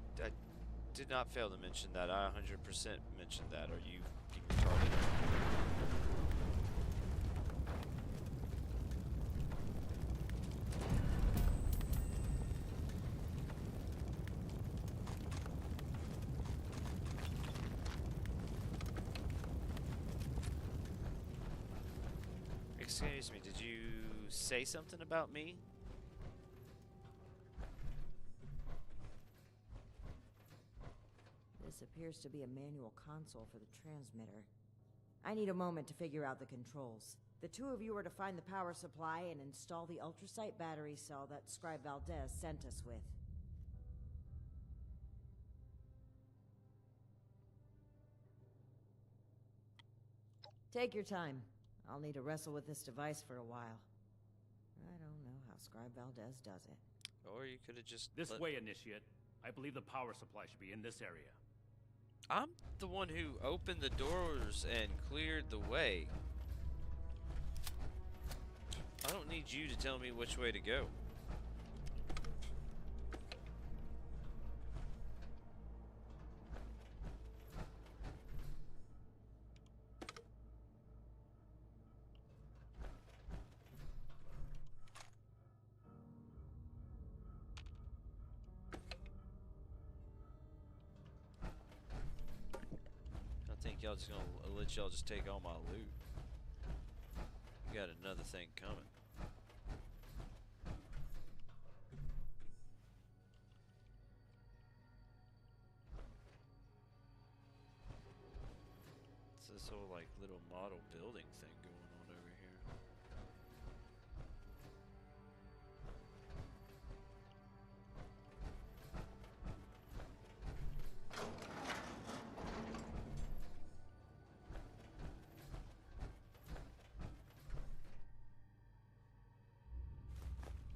did not fail to mention that. I 100% mentioned that. Are you retarded? Excuse me, did you say something about me? This appears to be a manual console for the transmitter. I need a moment to figure out the controls. The two of you are to find the power supply and install the ultrasight battery cell that Scribe Valdez sent us with. Take your time. I'll need to wrestle with this device for a while. I don't know how Scribe Valdez does it. Or you could have just... This way, Initiate. I believe the power supply should be in this area. I'm the one who opened the doors and cleared the way. I don't need you to tell me which way to go. I think y'all just gonna let y'all just take all my loot. You got another thing coming. It's this whole like little model building thing going on over here.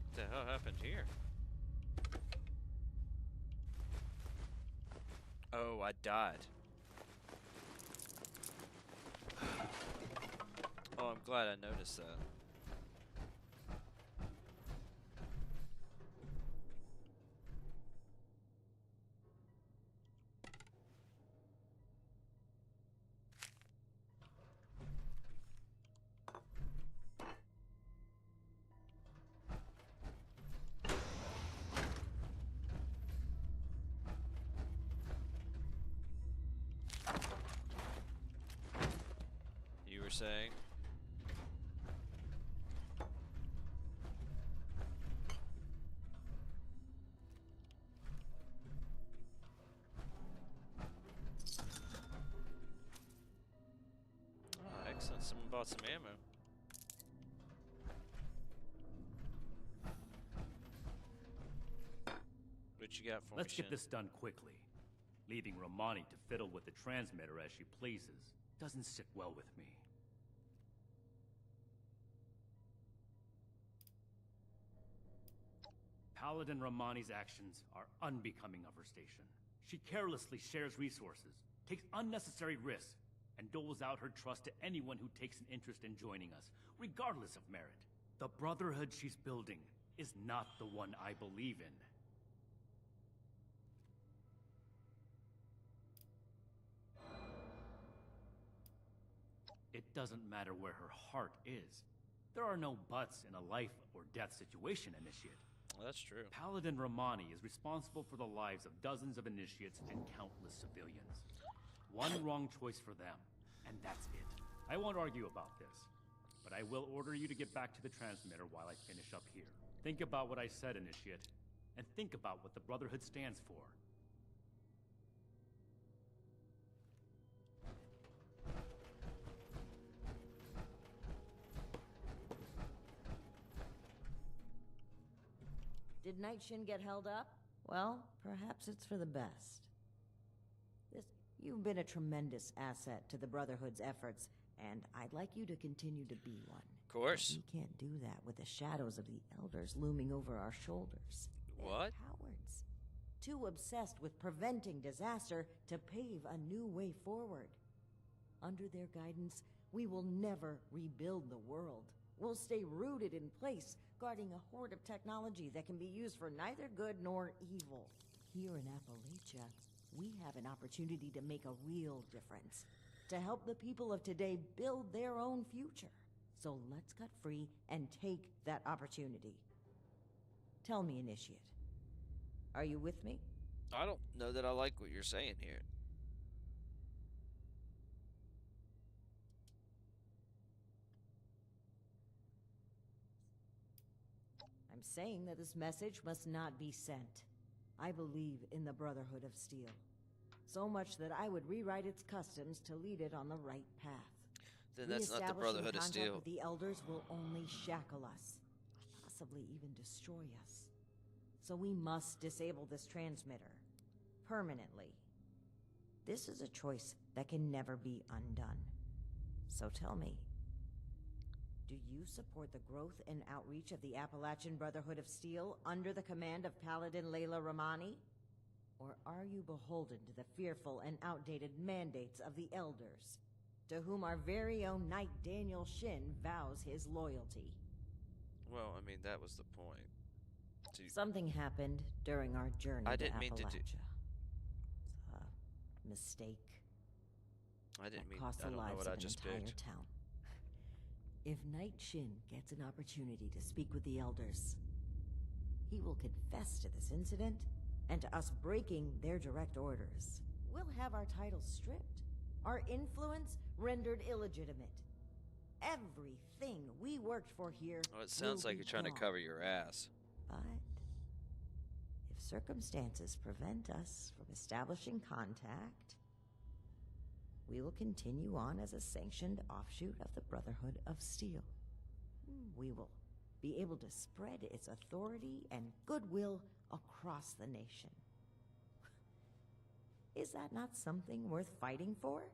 What the hell happened here? Oh, I died. Oh, I'm glad I noticed that. You were saying? Oh, excellent. Someone bought some ammo. What you got for Let's me, get Shin? this done quickly. Leaving Romani to fiddle with the transmitter as she pleases doesn't sit well with me. Paladin Romani's actions are unbecoming of her station. She carelessly shares resources, takes unnecessary risks, and doles out her trust to anyone who takes an interest in joining us, regardless of merit. The brotherhood she's building is not the one I believe in. It doesn't matter where her heart is. There are no buts in a life or death situation, Initiate. Well, that's true. Paladin Romani is responsible for the lives of dozens of Initiates and countless civilians. One wrong choice for them, and that's it. I won't argue about this. but I will order you to get back to the transmitter while I finish up here. Think about what I said, Initiate, and think about what the Brotherhood stands for. Did Night Shin get held up? Well, perhaps it's for the best. You've been a tremendous asset to the Brotherhood's efforts, and I'd like you to continue to be one. Of course. But we can't do that with the shadows of the Elders looming over our shoulders. What? They're cowards. Too obsessed with preventing disaster to pave a new way forward. Under their guidance, we will never rebuild the world. We'll stay rooted in place, guarding a horde of technology that can be used for neither good nor evil. Here in Appalachia, we have an opportunity to make a real difference, to help the people of today build their own future. So let's cut free and take that opportunity. Tell me, Initiate, are you with me? I don't know that I like what you're saying here. I'm saying that this message must not be sent. I believe in the Brotherhood of Steel. So much that I would rewrite its customs to lead it on the right path. Then that's not the Brotherhood of Steel. With the Elders will only shackle us, possibly even destroy us. So we must disable this transmitter, permanently. This is a choice that can never be undone. So tell me, do you support the growth and outreach of the Appalachian Brotherhood of Steel under the command of Paladin Layla Romani? Or are you beholden to the fearful and outdated mandates of the Elders, to whom our very own Knight Daniel Shin vows his loyalty? Well, I mean, that was the point. Something happened during our journey to Appalachia. I didn't mean to do... It's a mistake. I didn't mean... Cost I the don't know lives what of I an just entire picked. town. If Knight Shin gets an opportunity to speak with the Elders, he will confess to this incident and to us breaking their direct orders. We'll have our titles stripped, our influence rendered illegitimate. Everything we worked for here. Well, it sounds like you're trying to cover your ass. But if circumstances prevent us from establishing contact, we will continue on as a sanctioned offshoot of the Brotherhood of Steel. We will be able to spread its authority and goodwill across the nation. Is that not something worth fighting for?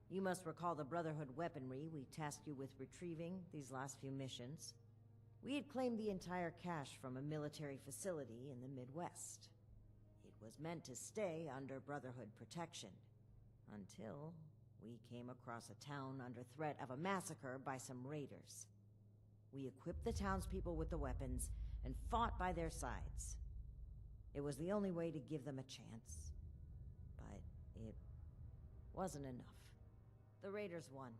You must recall the Brotherhood weaponry we tasked you with retrieving these last few missions. We had claimed the entire cache from a military facility in the Midwest. It was meant to stay under Brotherhood protection, until we came across a town under threat of a massacre by some raiders. We equipped the townspeople with the weapons and fought by their sides. It was the only way to give them a chance. But it wasn't enough. The raiders won.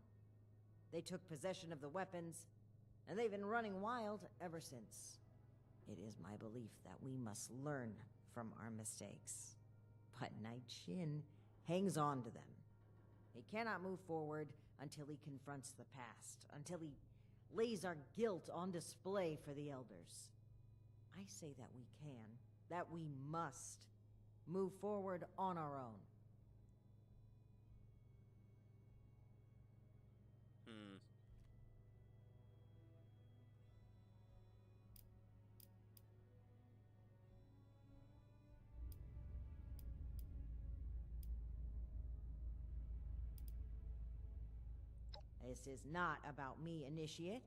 They took possession of the weapons, and they've been running wild ever since. It is my belief that we must learn from our mistakes. But Knight Shin hangs on to them. He cannot move forward until he confronts the past, until he lays our guilt on display for the Elders. I say that we can, that we must, move forward on our own. This is not about me, Initiate.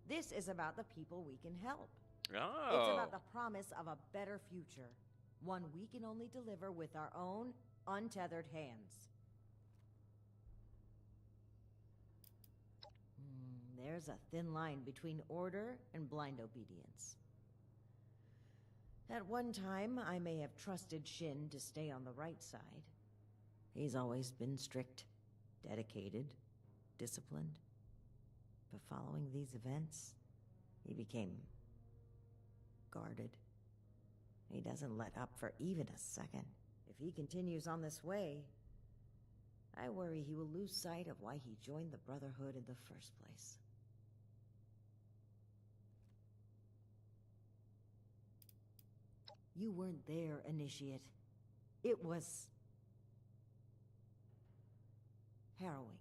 This is about the people we can help. Oh. It's about the promise of a better future, one we can only deliver with our own untethered hands. There's a thin line between order and blind obedience. At one time, I may have trusted Shin to stay on the right side. He's always been strict, dedicated, disciplined. But following these events, he became guarded. He doesn't let up for even a second. If he continues on this way, I worry he will lose sight of why he joined the Brotherhood in the first place. You weren't there, Initiate. It was harrowing.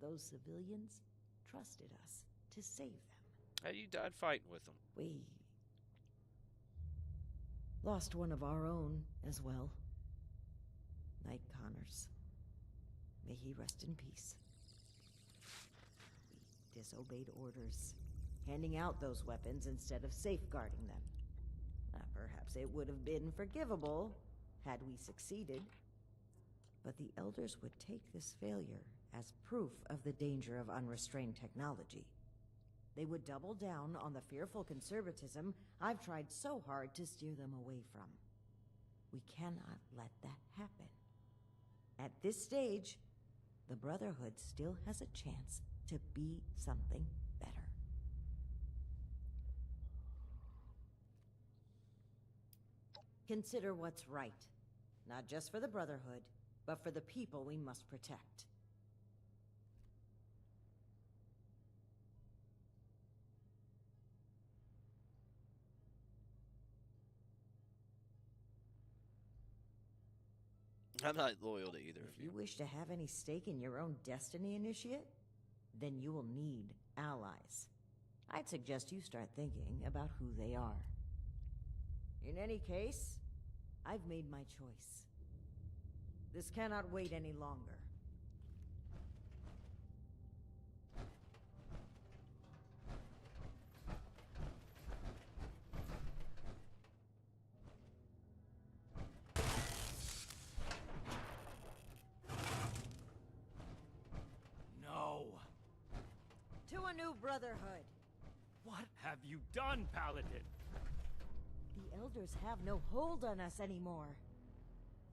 Those civilians trusted us to save them. How you died fighting with them? We lost one of our own as well. Knight Connors. May he rest in peace. We disobeyed orders, handing out those weapons instead of safeguarding them. Perhaps it would have been forgivable had we succeeded. But the Elders would take this failure as proof of the danger of unrestrained technology. They would double down on the fearful conservatism I've tried so hard to steer them away from. We cannot let that happen. At this stage, the Brotherhood still has a chance to be something better. Consider what's right, not just for the Brotherhood, but for the people we must protect. I'm not loyal to either of If you wish to have any stake in your own destiny, Initiate, then you will need allies. I'd suggest you start thinking about who they are. In any case, I've made my choice. This cannot wait any longer. No! To a new Brotherhood! What have you done, Paladin? The Elders have no hold on us anymore.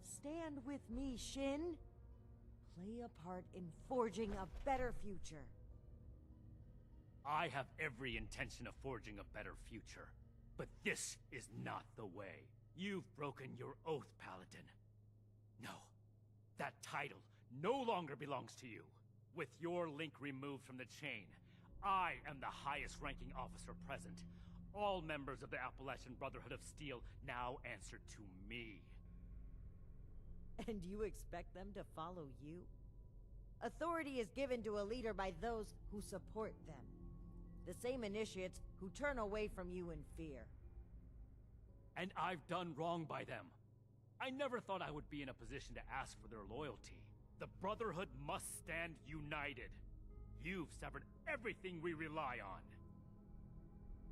Stand with me, Shin. Play a part in forging a better future. I have every intention of forging a better future. But this is not the way. You've broken your oath, Paladin. No. That title no longer belongs to you. With your link removed from the chain, I am the highest-ranking officer present. All members of the Appalachian Brotherhood of Steel now answer to me. And you expect them to follow you? Authority is given to a leader by those who support them. The same initiates who turn away from you in fear. And I've done wrong by them. I never thought I would be in a position to ask for their loyalty. The Brotherhood must stand united. You've severed everything we rely on.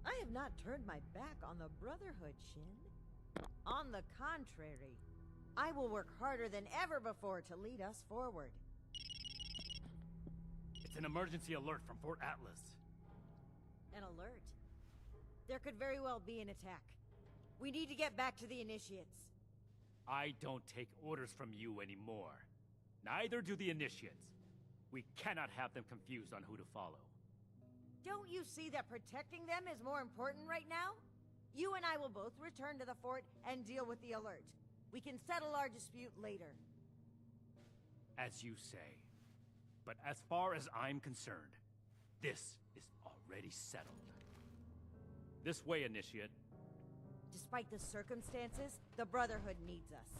I have not turned my back on the Brotherhood, Shin. On the contrary, I will work harder than ever before to lead us forward. It's an emergency alert from Fort Atlas. An alert? There could very well be an attack. We need to get back to the Initiates. I don't take orders from you anymore. Neither do the Initiates. We cannot have them confused on who to follow. Don't you see that protecting them is more important right now? You and I will both return to the fort and deal with the alert. We can settle our dispute later. As you say. But as far as I'm concerned, this is already settled. This way, Initiate. Despite the circumstances, the Brotherhood needs us.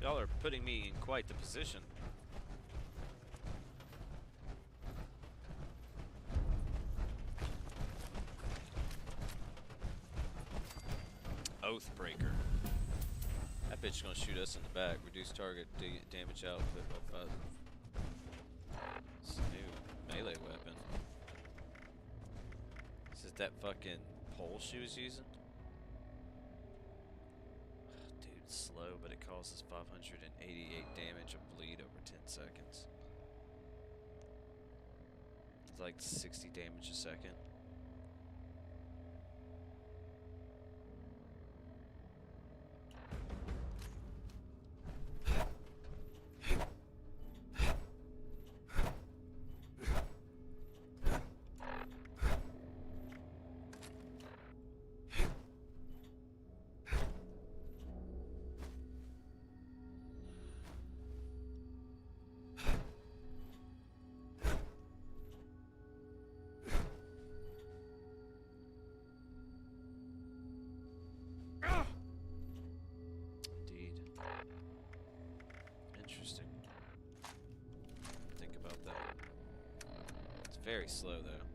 Y'all are putting me in quite the position. Oathbreaker. That bitch gonna shoot us in the back. Reduce target damage output by 5. It's a new melee weapon. This is that fucking pole she was using? Dude, it's slow, but it causes 588 damage of bleed over 10 seconds. It's like 60 damage a second. Very slow, though.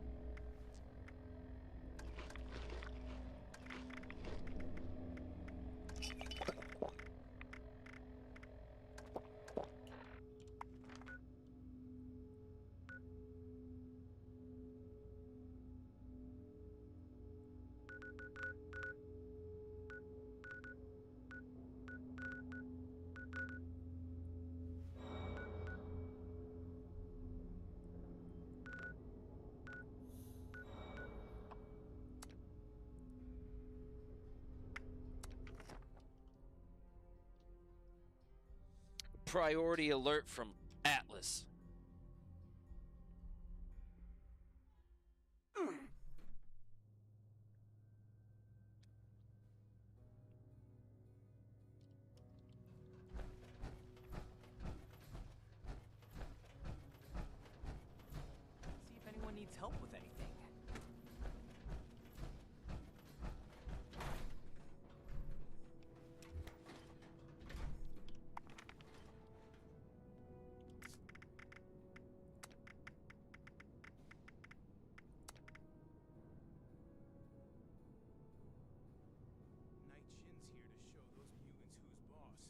Priority alert from Atlas. See if anyone needs help with anything. Night Shin's here to show those mutants who's boss.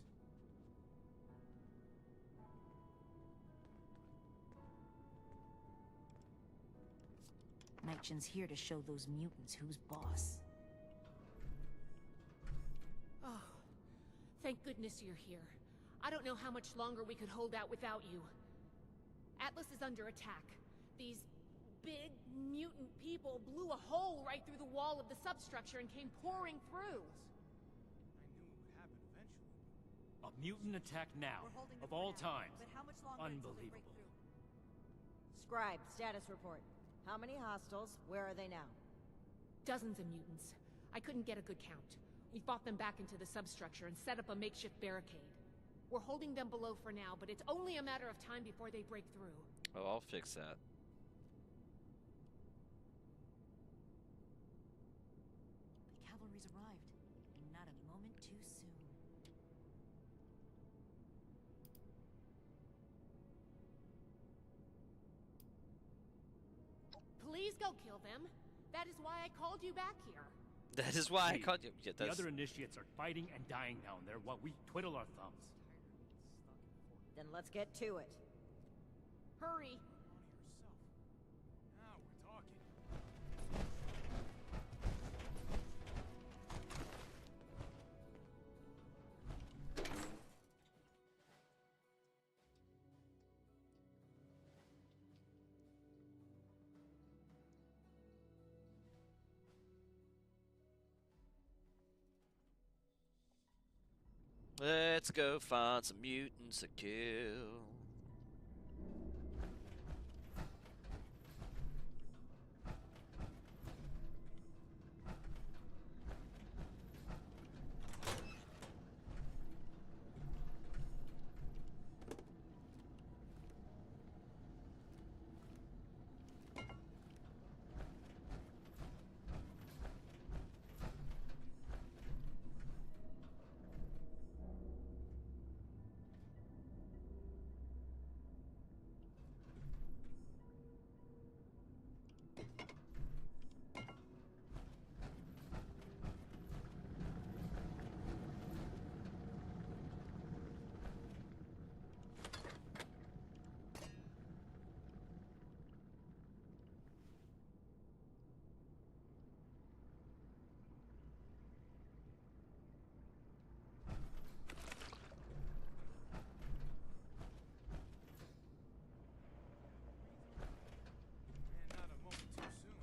Nightshin's here to show those mutants who's boss. Oh, thank goodness you're here. I don't know how much longer we could hold out without you. Atlas is under attack. These big mutant people blew a hole right through the wall of the substructure and came pouring through. I knew it would happen eventually. A mutant attack now, of all times. Unbelievable. Scribe, status report. How many hostiles? Where are they now? Dozens of mutants. I couldn't get a good count. We fought them back into the substructure and set up a makeshift barricade. We're holding them below for now, but it's only a matter of time before they break through. Oh, I'll fix that. The cavalry's arrived, and not a moment too soon. Please go kill them. That is why I called you back here. That is why I Hey, called you. Yeah, The that's... other initiates are fighting and dying down there while we twiddle our thumbs. Then let's get to it. Hurry. Now we're talking. Let's go find some mutants to kill. And not a moment too soon.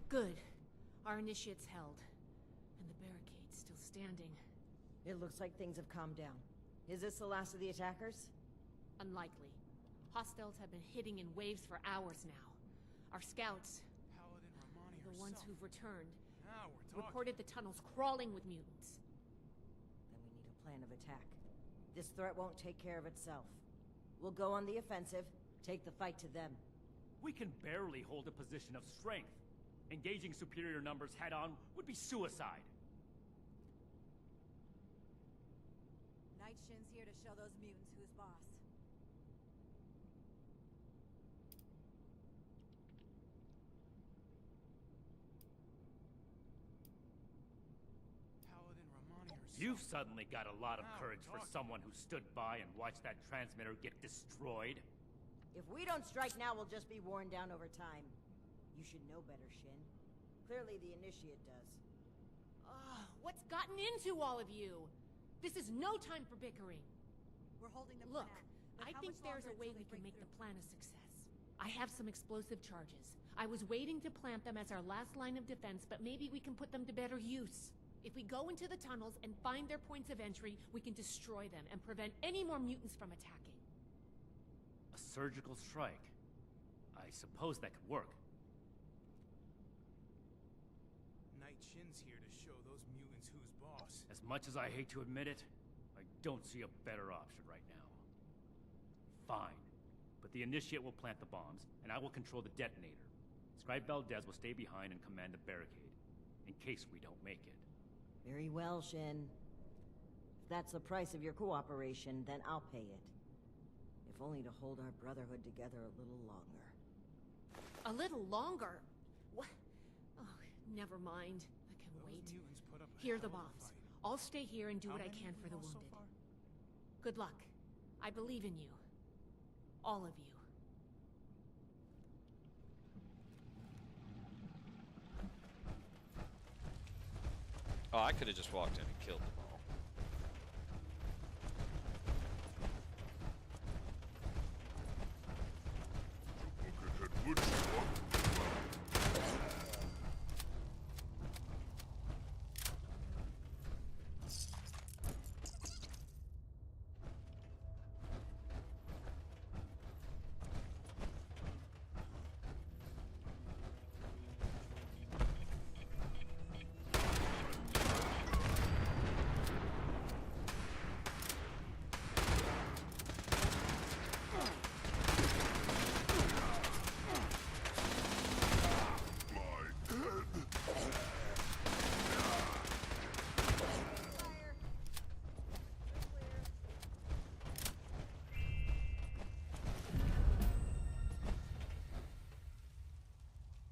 Good. Our initiates held. And the barricade's still standing. It looks like things have calmed down. Is this the last of the attackers? Unlikely. Hostiles have been hitting in waves for hours now. Our scouts, Paladin Romani the herself. ones who've returned, Now we're talking. reported the tunnels crawling with mutants. Then we need a plan of attack. This threat won't take care of itself. We'll go on the offensive, take the fight to them. We can barely hold a position of strength. Engaging superior numbers head-on would be suicide. Night Shin's here to show those mutants who's boss. Paladin Romani or You've something. suddenly got a lot of Now courage we're for talking. someone who stood by and watched that transmitter get destroyed. If we don't strike now, we'll just be worn down over time. You should know better, Shin. Clearly the Initiate does. What's gotten into all of you? This is no time for bickering. We're holding them Look, for now. But I how think much there's longer a way until we they can break make the through? plan a success. I have some explosive charges. I was waiting to plant them as our last line of defense, but maybe we can put them to better use. If we go into the tunnels and find their points of entry, we can destroy them and prevent any more mutants from attacking. A surgical strike. I suppose that could work. Night Shin's here to show those mutants who's boss. As much as I hate to admit it, I don't see a better option right now. Fine. But the Initiate will plant the bombs, and I will control the detonator. Scribe Valdez will stay behind and command the barricade, in case we don't make it. Very well, Shin. If that's the price of your cooperation, then I'll pay it. If only to hold our brotherhood together a little longer. A little longer? What? Oh, never mind. I can Those wait. mutants put up a Here are the hell of a bombs. fight. I'll stay here and do How what I many can have for we the lost so wounded. far? Good luck. I believe in you. All of you. Oh, I could have just walked in and killed them all.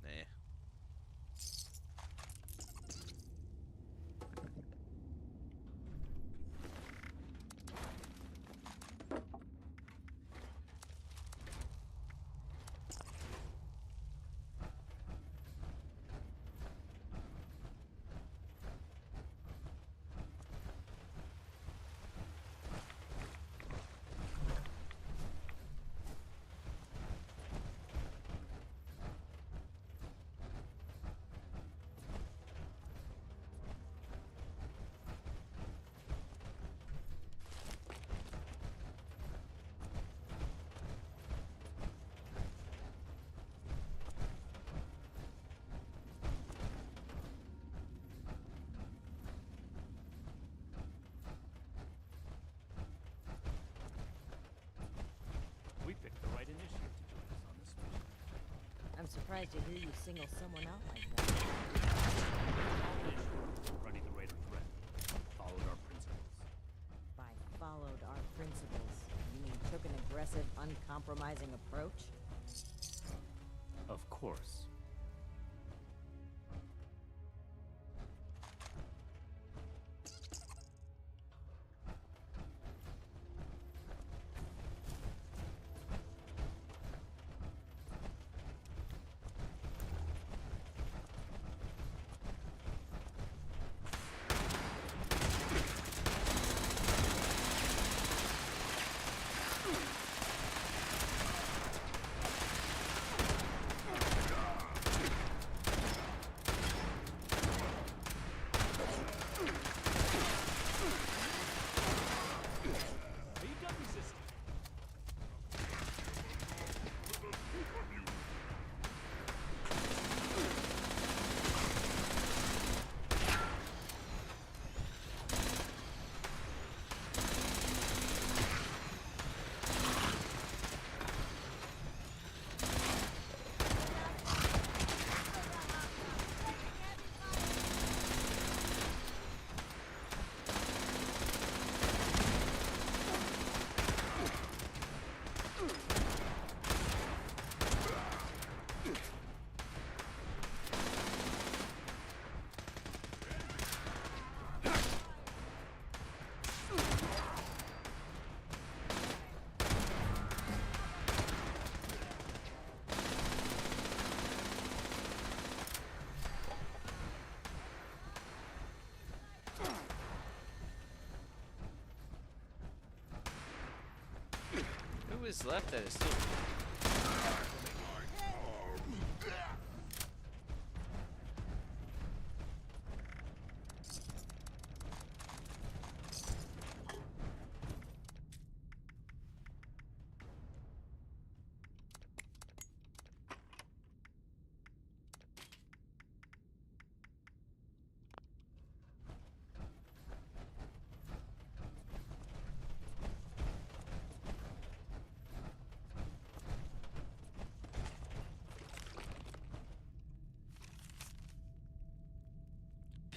Nah. We picked the right Initiate to join us on this mission. I'm surprised to hear you single someone out like that. Running the Raider threat. Followed our principles. By followed our principles, you mean took an aggressive, uncompromising approach? Of course. is left that is still...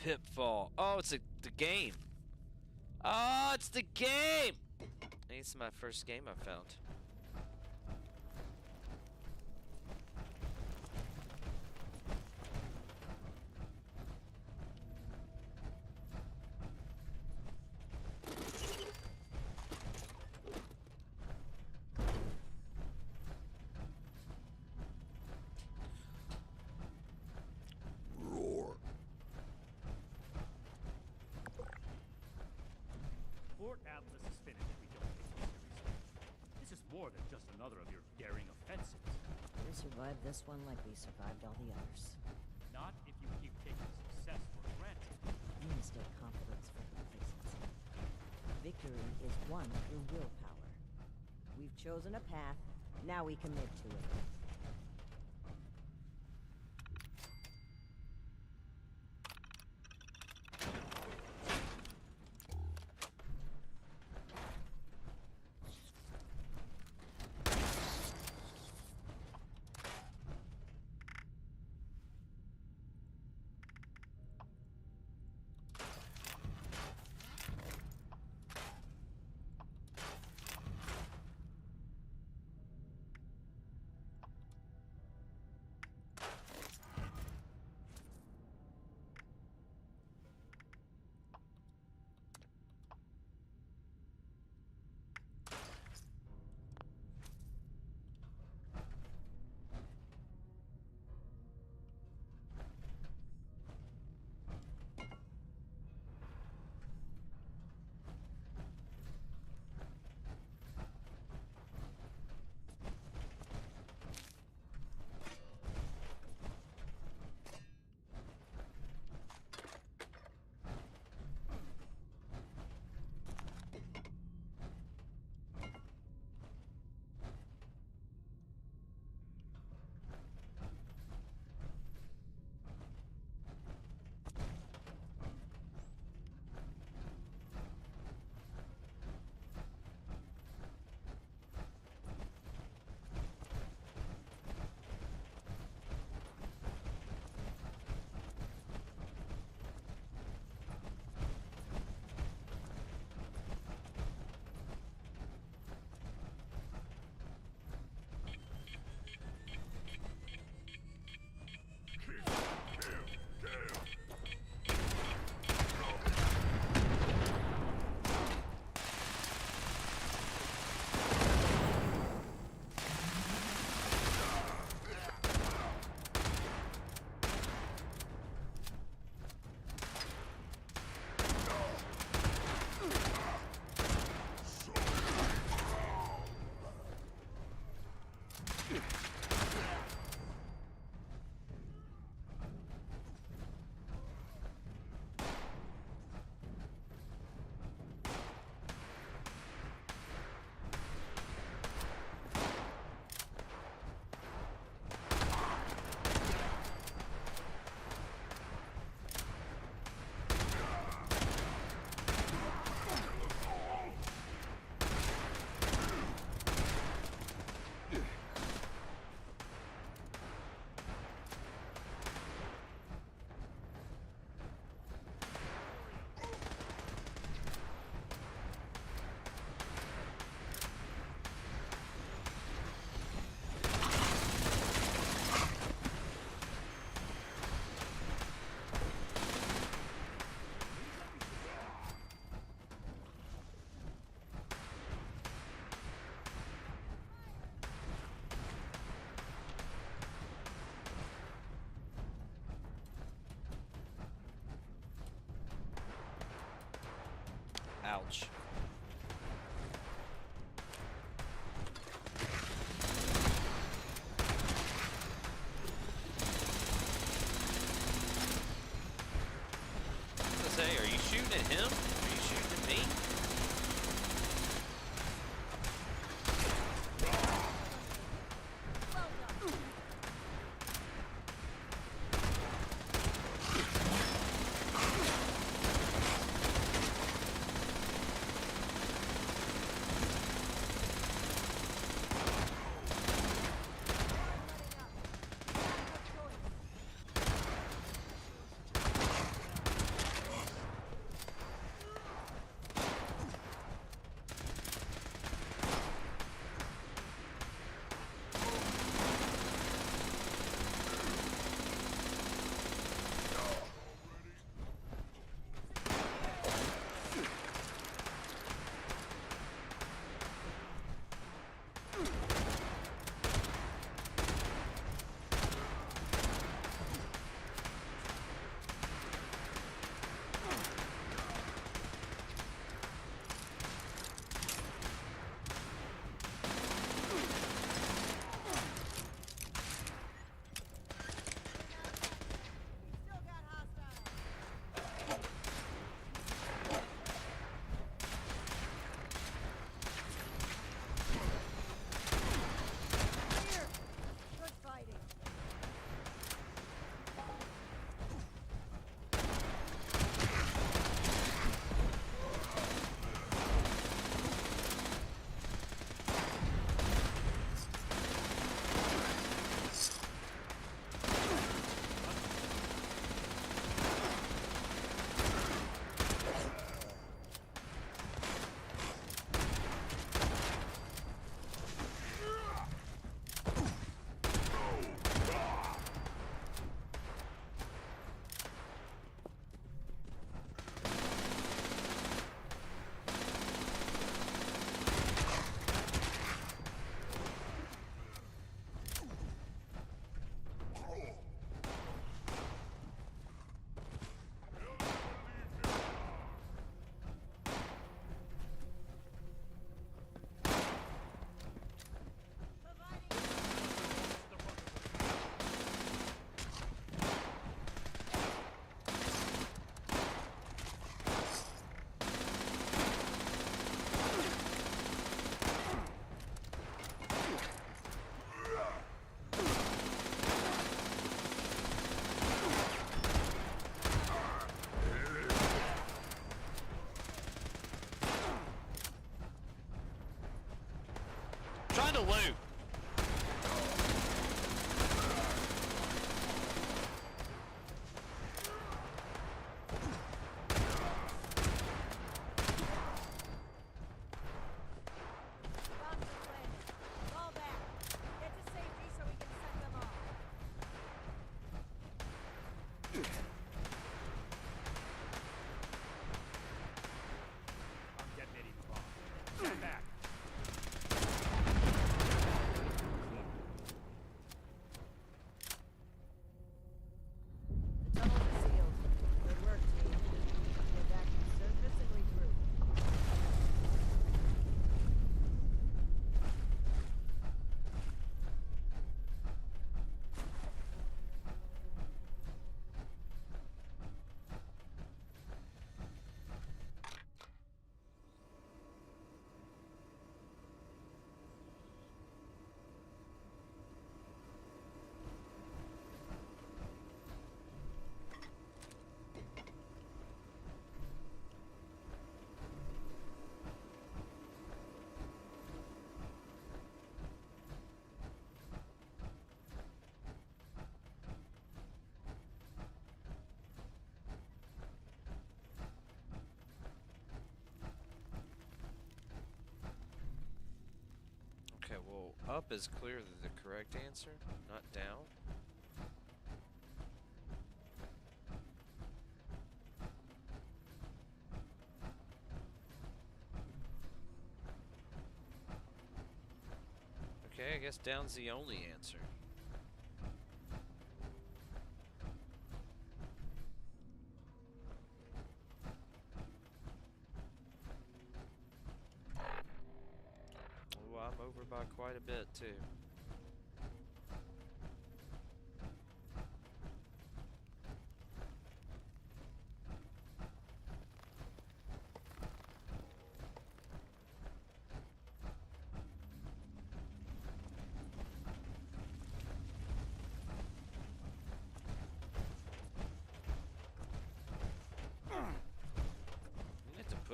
Pitfall. Oh, it's the game. Oh, it's the game! It's my first game I found. Fort Atlas is finished if we don't take this seriously. This is more than just another of your daring offenses. We survived this one like we survived all the others. Not if you keep taking success for granted. You mistake confidence for complacency. Victory is won through willpower. We've chosen a path, now we commit to it. Ouch. shooting at him? Are you shooting at me? Trying to loot. Okay, well, up is clearly the correct answer, not down. Okay, I guess down's the only answer. Oh, I'm over by quite a bit, too.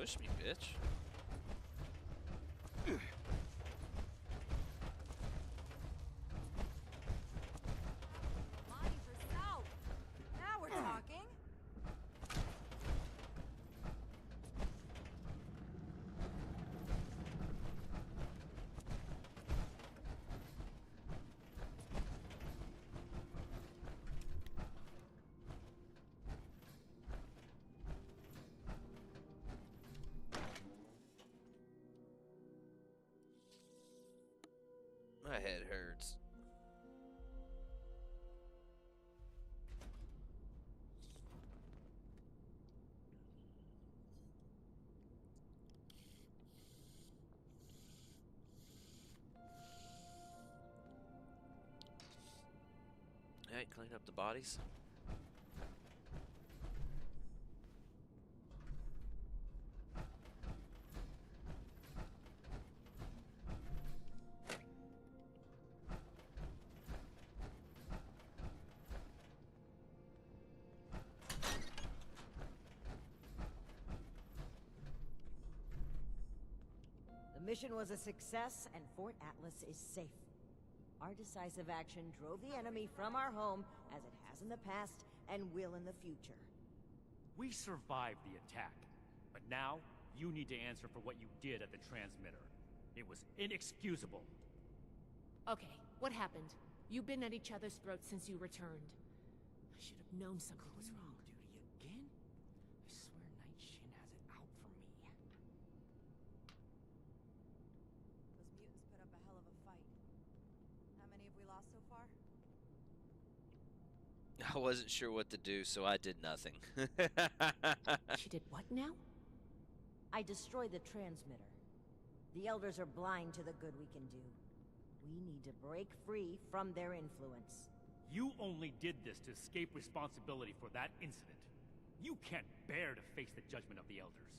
push me, bitch. Monty for south. Now we're talking. My head hurts. Alright, clean up the bodies. The mission was a success, and Fort Atlas is safe. Our decisive action drove the enemy from our home, as it has in the past, and will in the future. We survived the attack, but now you need to answer for what you did at the transmitter. It was inexcusable. Okay, what happened? You've been at each other's throats since you returned. I should have known something was wrong. Duty again? I swear Night Shin has it out for me. Those mutants put up a hell of a fight. How many have we lost so far? I wasn't sure what to do, so I did nothing. She did what now? I destroyed the transmitter. The Elders are blind to the good we can do. We need to break free from their influence. You only did this to escape responsibility for that incident. You can't bear to face the judgment of the Elders.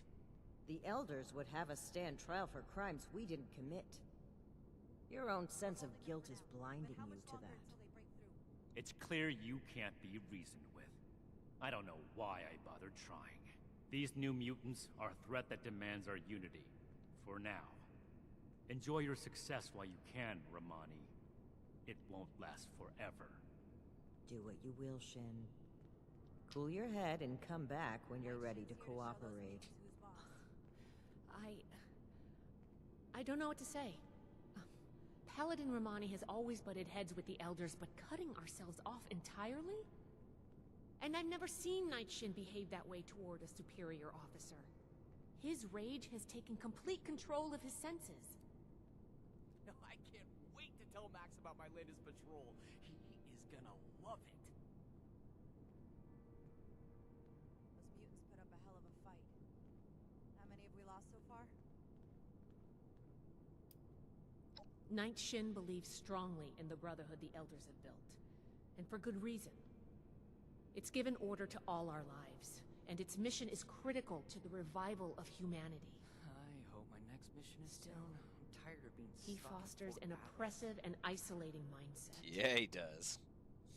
The Elders would have us stand trial for crimes we didn't commit. Your own sense of guilt is blinding you to that. It's clear you can't be reasoned with. I don't know why I bothered trying. These new mutants are a threat that demands our unity. For now. Enjoy your success while you can, Ramani. It won't last forever. Do what you will, Shin. Cool your head and come back when you're ready to cooperate. I don't know what to say. Paladin Ramani has always butted heads with the Elders, but cutting ourselves off entirely? And I've never seen Night Shin behave that way toward a superior officer. His rage has taken complete control of his senses. I can't wait to tell Max about my latest patrol. He is gonna love it. Those mutants put up a hell of a fight. How many have we lost so far? Night Shin believes strongly in the brotherhood the Elders have built. And for good reason. It's given order to all our lives, and its mission is critical to the revival of humanity. I hope my next mission is Still, soon. I'm tired of being He stuck in fosters Fort an Atlas. oppressive and isolating mindset. Yeah, he does.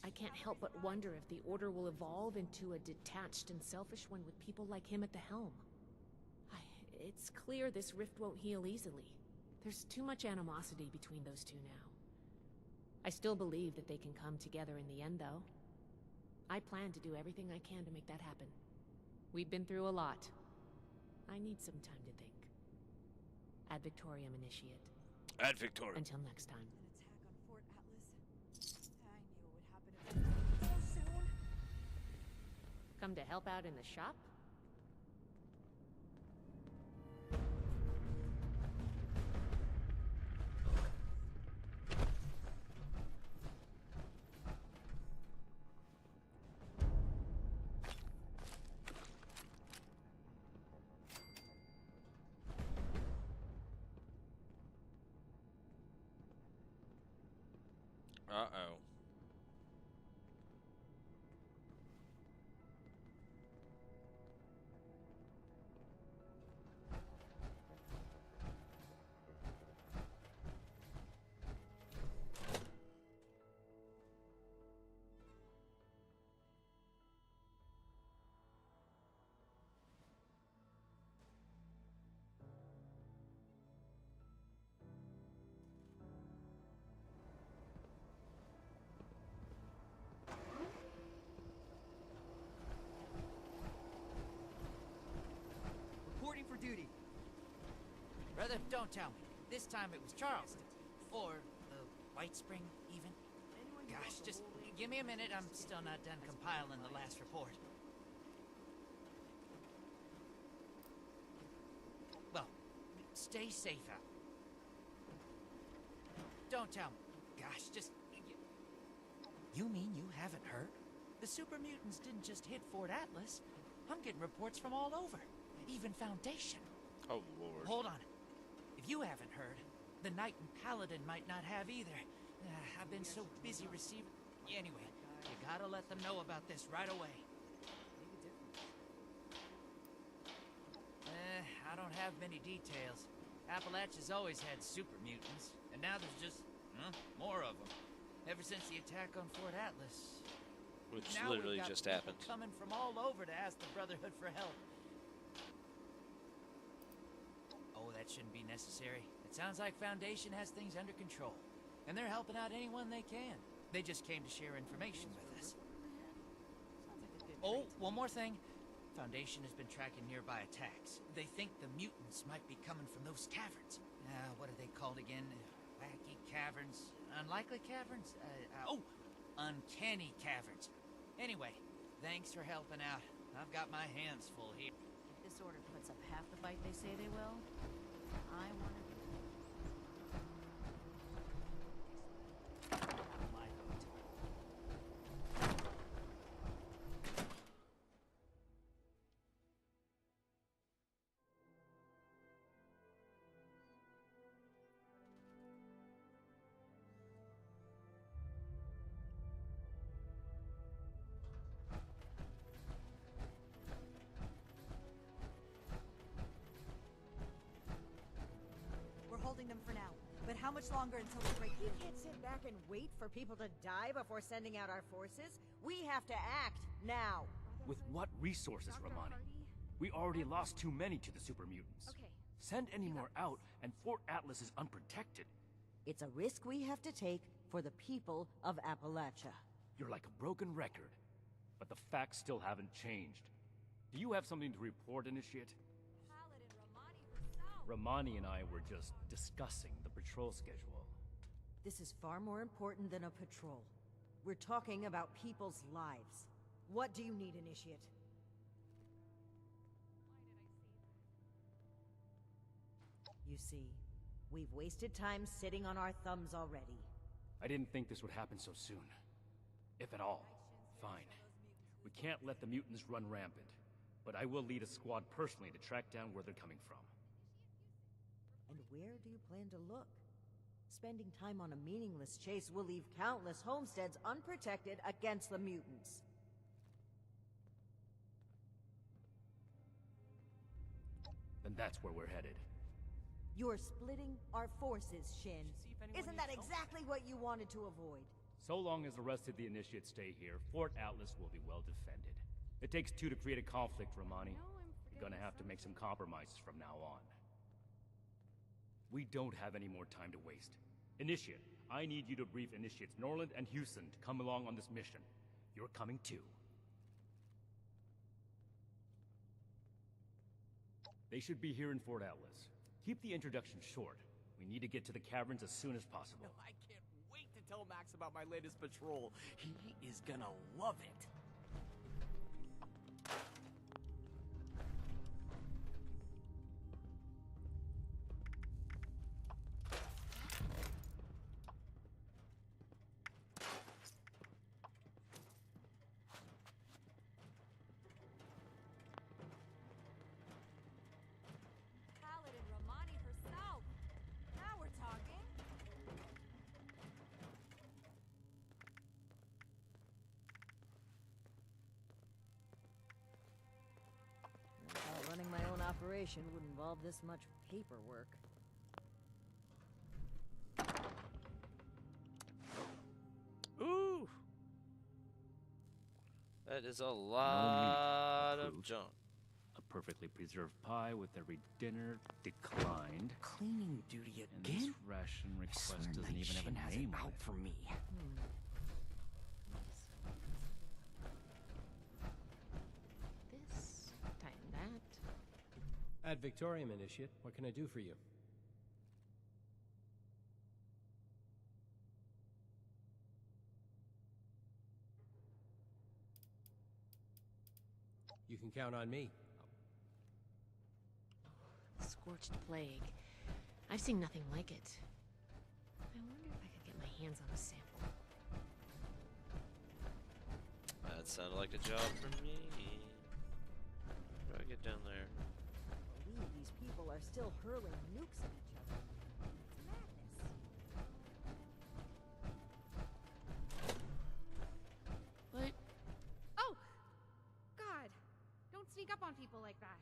I can't help but wonder if the Order will evolve into a detached and selfish one with people like him at the helm. It's clear this rift won't heal easily. There's too much animosity between those two now. I still believe that they can come together in the end, though. I plan to do everything I can to make that happen. We've been through a lot. I need some time to think. Ad Victoriam, Initiate. Ad Victoriam. Until next time. An attack on Fort Atlas? I knew it would happen so soon. Come to help out in the shop? Uh-oh. duty. Brother, don't tell me. This time it was Charleston. Or White Spring, even. Gosh, just give me a minute. I'm still not done compiling the last report. Well, stay safe out. Don't tell me. Gosh, just... You mean you haven't heard? The super mutants didn't just hit Fort Atlas. I'm getting reports from all over. Even Foundation. Oh, Lord. Hold on. If you haven't heard, the Knight and Paladin might not have either. I've been so busy receiving... Anyway, you gotta let them know about this right away. I don't have many details. Appalachia's always had super mutants, and now there's just, more of them. Ever since the attack on Fort Atlas. Which now literally we've got just people happened. coming from all over to ask the Brotherhood for help. Oh, that shouldn't be necessary. It sounds like Foundation has things under control. And they're helping out anyone they can. They just came to share information with us. Oh, one more thing. Foundation has been tracking nearby attacks. They think the mutants might be coming from those caverns. What are they called again? Wacky caverns? Unlikely caverns? Uncanny caverns. Anyway, thanks for helping out. I've got my hands full here. If this order puts up half the fight they say they will, I want to... My vote. We're holding them for now. But how much longer until we break? We can't sit back and wait for people to die before sending out our forces. We have to act now. With what resources, Romani? We already lost too many to the super mutants. Okay. Send any more out, and Fort Atlas is unprotected. It's a risk we have to take for the people of Appalachia. You're like a broken record, but the facts still haven't changed. Do you have something to report, Initiate? Romani and I were just discussing the patrol schedule. This is far more important than a patrol. We're talking about people's lives. What do you need, Initiate? You see, we've wasted time sitting on our thumbs already. I didn't think this would happen so soon. If at all. Fine. We can't let the mutants run rampant. But I will lead a squad personally to track down where they're coming from. And where do you plan to look? Spending time on a meaningless chase will leave countless homesteads unprotected against the mutants. Then that's where we're headed. You're splitting our forces, Shin. Isn't that exactly what you wanted to avoid? So long as the rest of the Initiates stay here, Fort Atlas will be well defended. It takes two to create a conflict, Romani. You're gonna have to make some compromises from now on. We don't have any more time to waste. Initiate, I need you to brief Initiates Norland and Houston to come along on this mission. You're coming too. They should be here in Fort Atlas. Keep the introduction short. We need to get to the caverns as soon as possible. No, I can't wait to tell Max about my latest patrol. He is gonna love it. Paladin Romani herself. Now we're talking. Running my own operation would involve this much paperwork. Ooh! That is a lot of junk. A perfectly preserved pie with every dinner declined. Cleaning duty And this ration request doesn't even have a name on it. for me. This, time that. Ad Victoriam, Initiate. What can I do for you? You can count on me. Scorched plague. I've seen nothing like it. I wonder if I could get my hands on a sample. That sounded like a job for me. How do I get down there? I believe these people are still hurling nukes at each other. It's madness. What? Oh! God! Don't sneak up on people like that.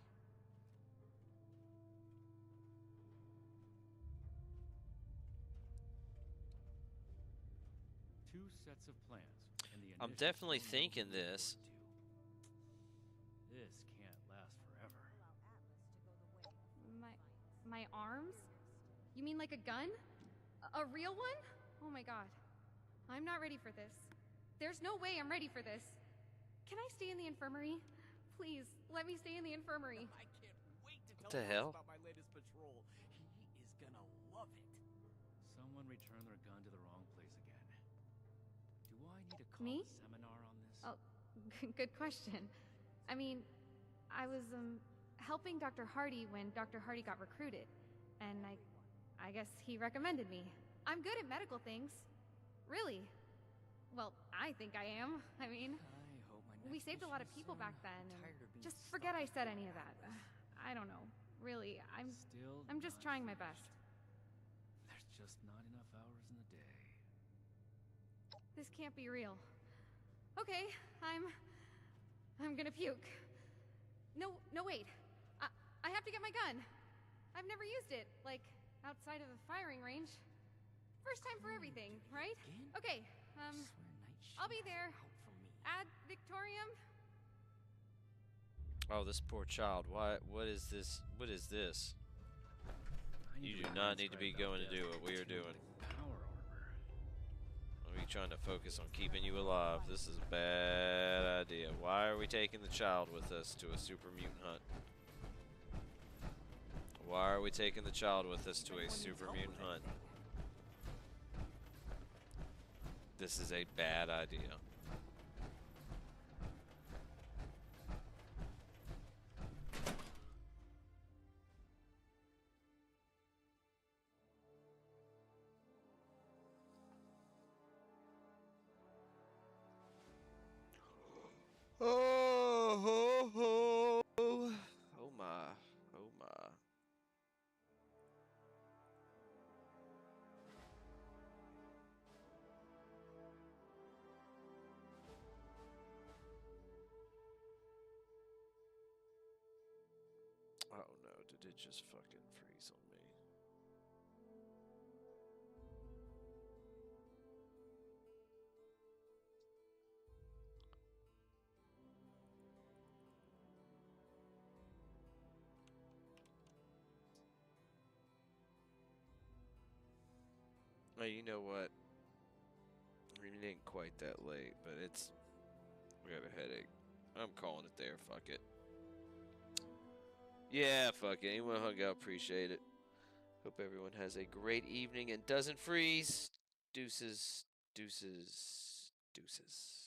Two sets of plans. And the I'm initials definitely don't know thinking who they're this. going to. This can't last forever. My arms? You mean like a gun? A real one? Oh my god. I'm not ready for this. There's no way I'm ready for this. Can I stay in the infirmary? Please, let me stay in the infirmary. I can't wait to What tell the Boss hell? about my latest patrol. He is gonna love it. Someone returned their gun to the wrong place again. Do I need to call Me? a seminar on this? Oh, good question. I mean, I was, helping Dr. Hardy when Dr. Hardy got recruited. And I guess he recommended me. I'm good at medical things. Really. Well, I think I am. I mean, I hope my we saved a lot of people back then. And just forget I said any of that. I don't know. Really, I'm just trying my best. There's just not enough hours in the day. This can't be real. Okay, I'm gonna puke. No, wait. I have to get my gun. I've never used it, like, outside of the firing range. First time for everything, right? Okay, I'll be there. Ad Victoriam? Oh, this poor child. What is this? What is this? You do not need to be going to do what we are doing. Power armor. Are we trying to focus on keeping you alive? This is a bad idea. Why are we taking the child with us to a super mutant hunt? Why are we taking the child with us to a super mutant hunt? This is a bad idea. Oh my. Oh my. Oh no, did it just fucking freeze on me? Oh, you know what? I mean, it ain't quite that late, but it's... We got a headache. I'm calling it there, fuck it. Yeah, fuck it. Anyone hung out, appreciate it. Hope everyone has a great evening and doesn't freeze. Deuces, deuces, deuces.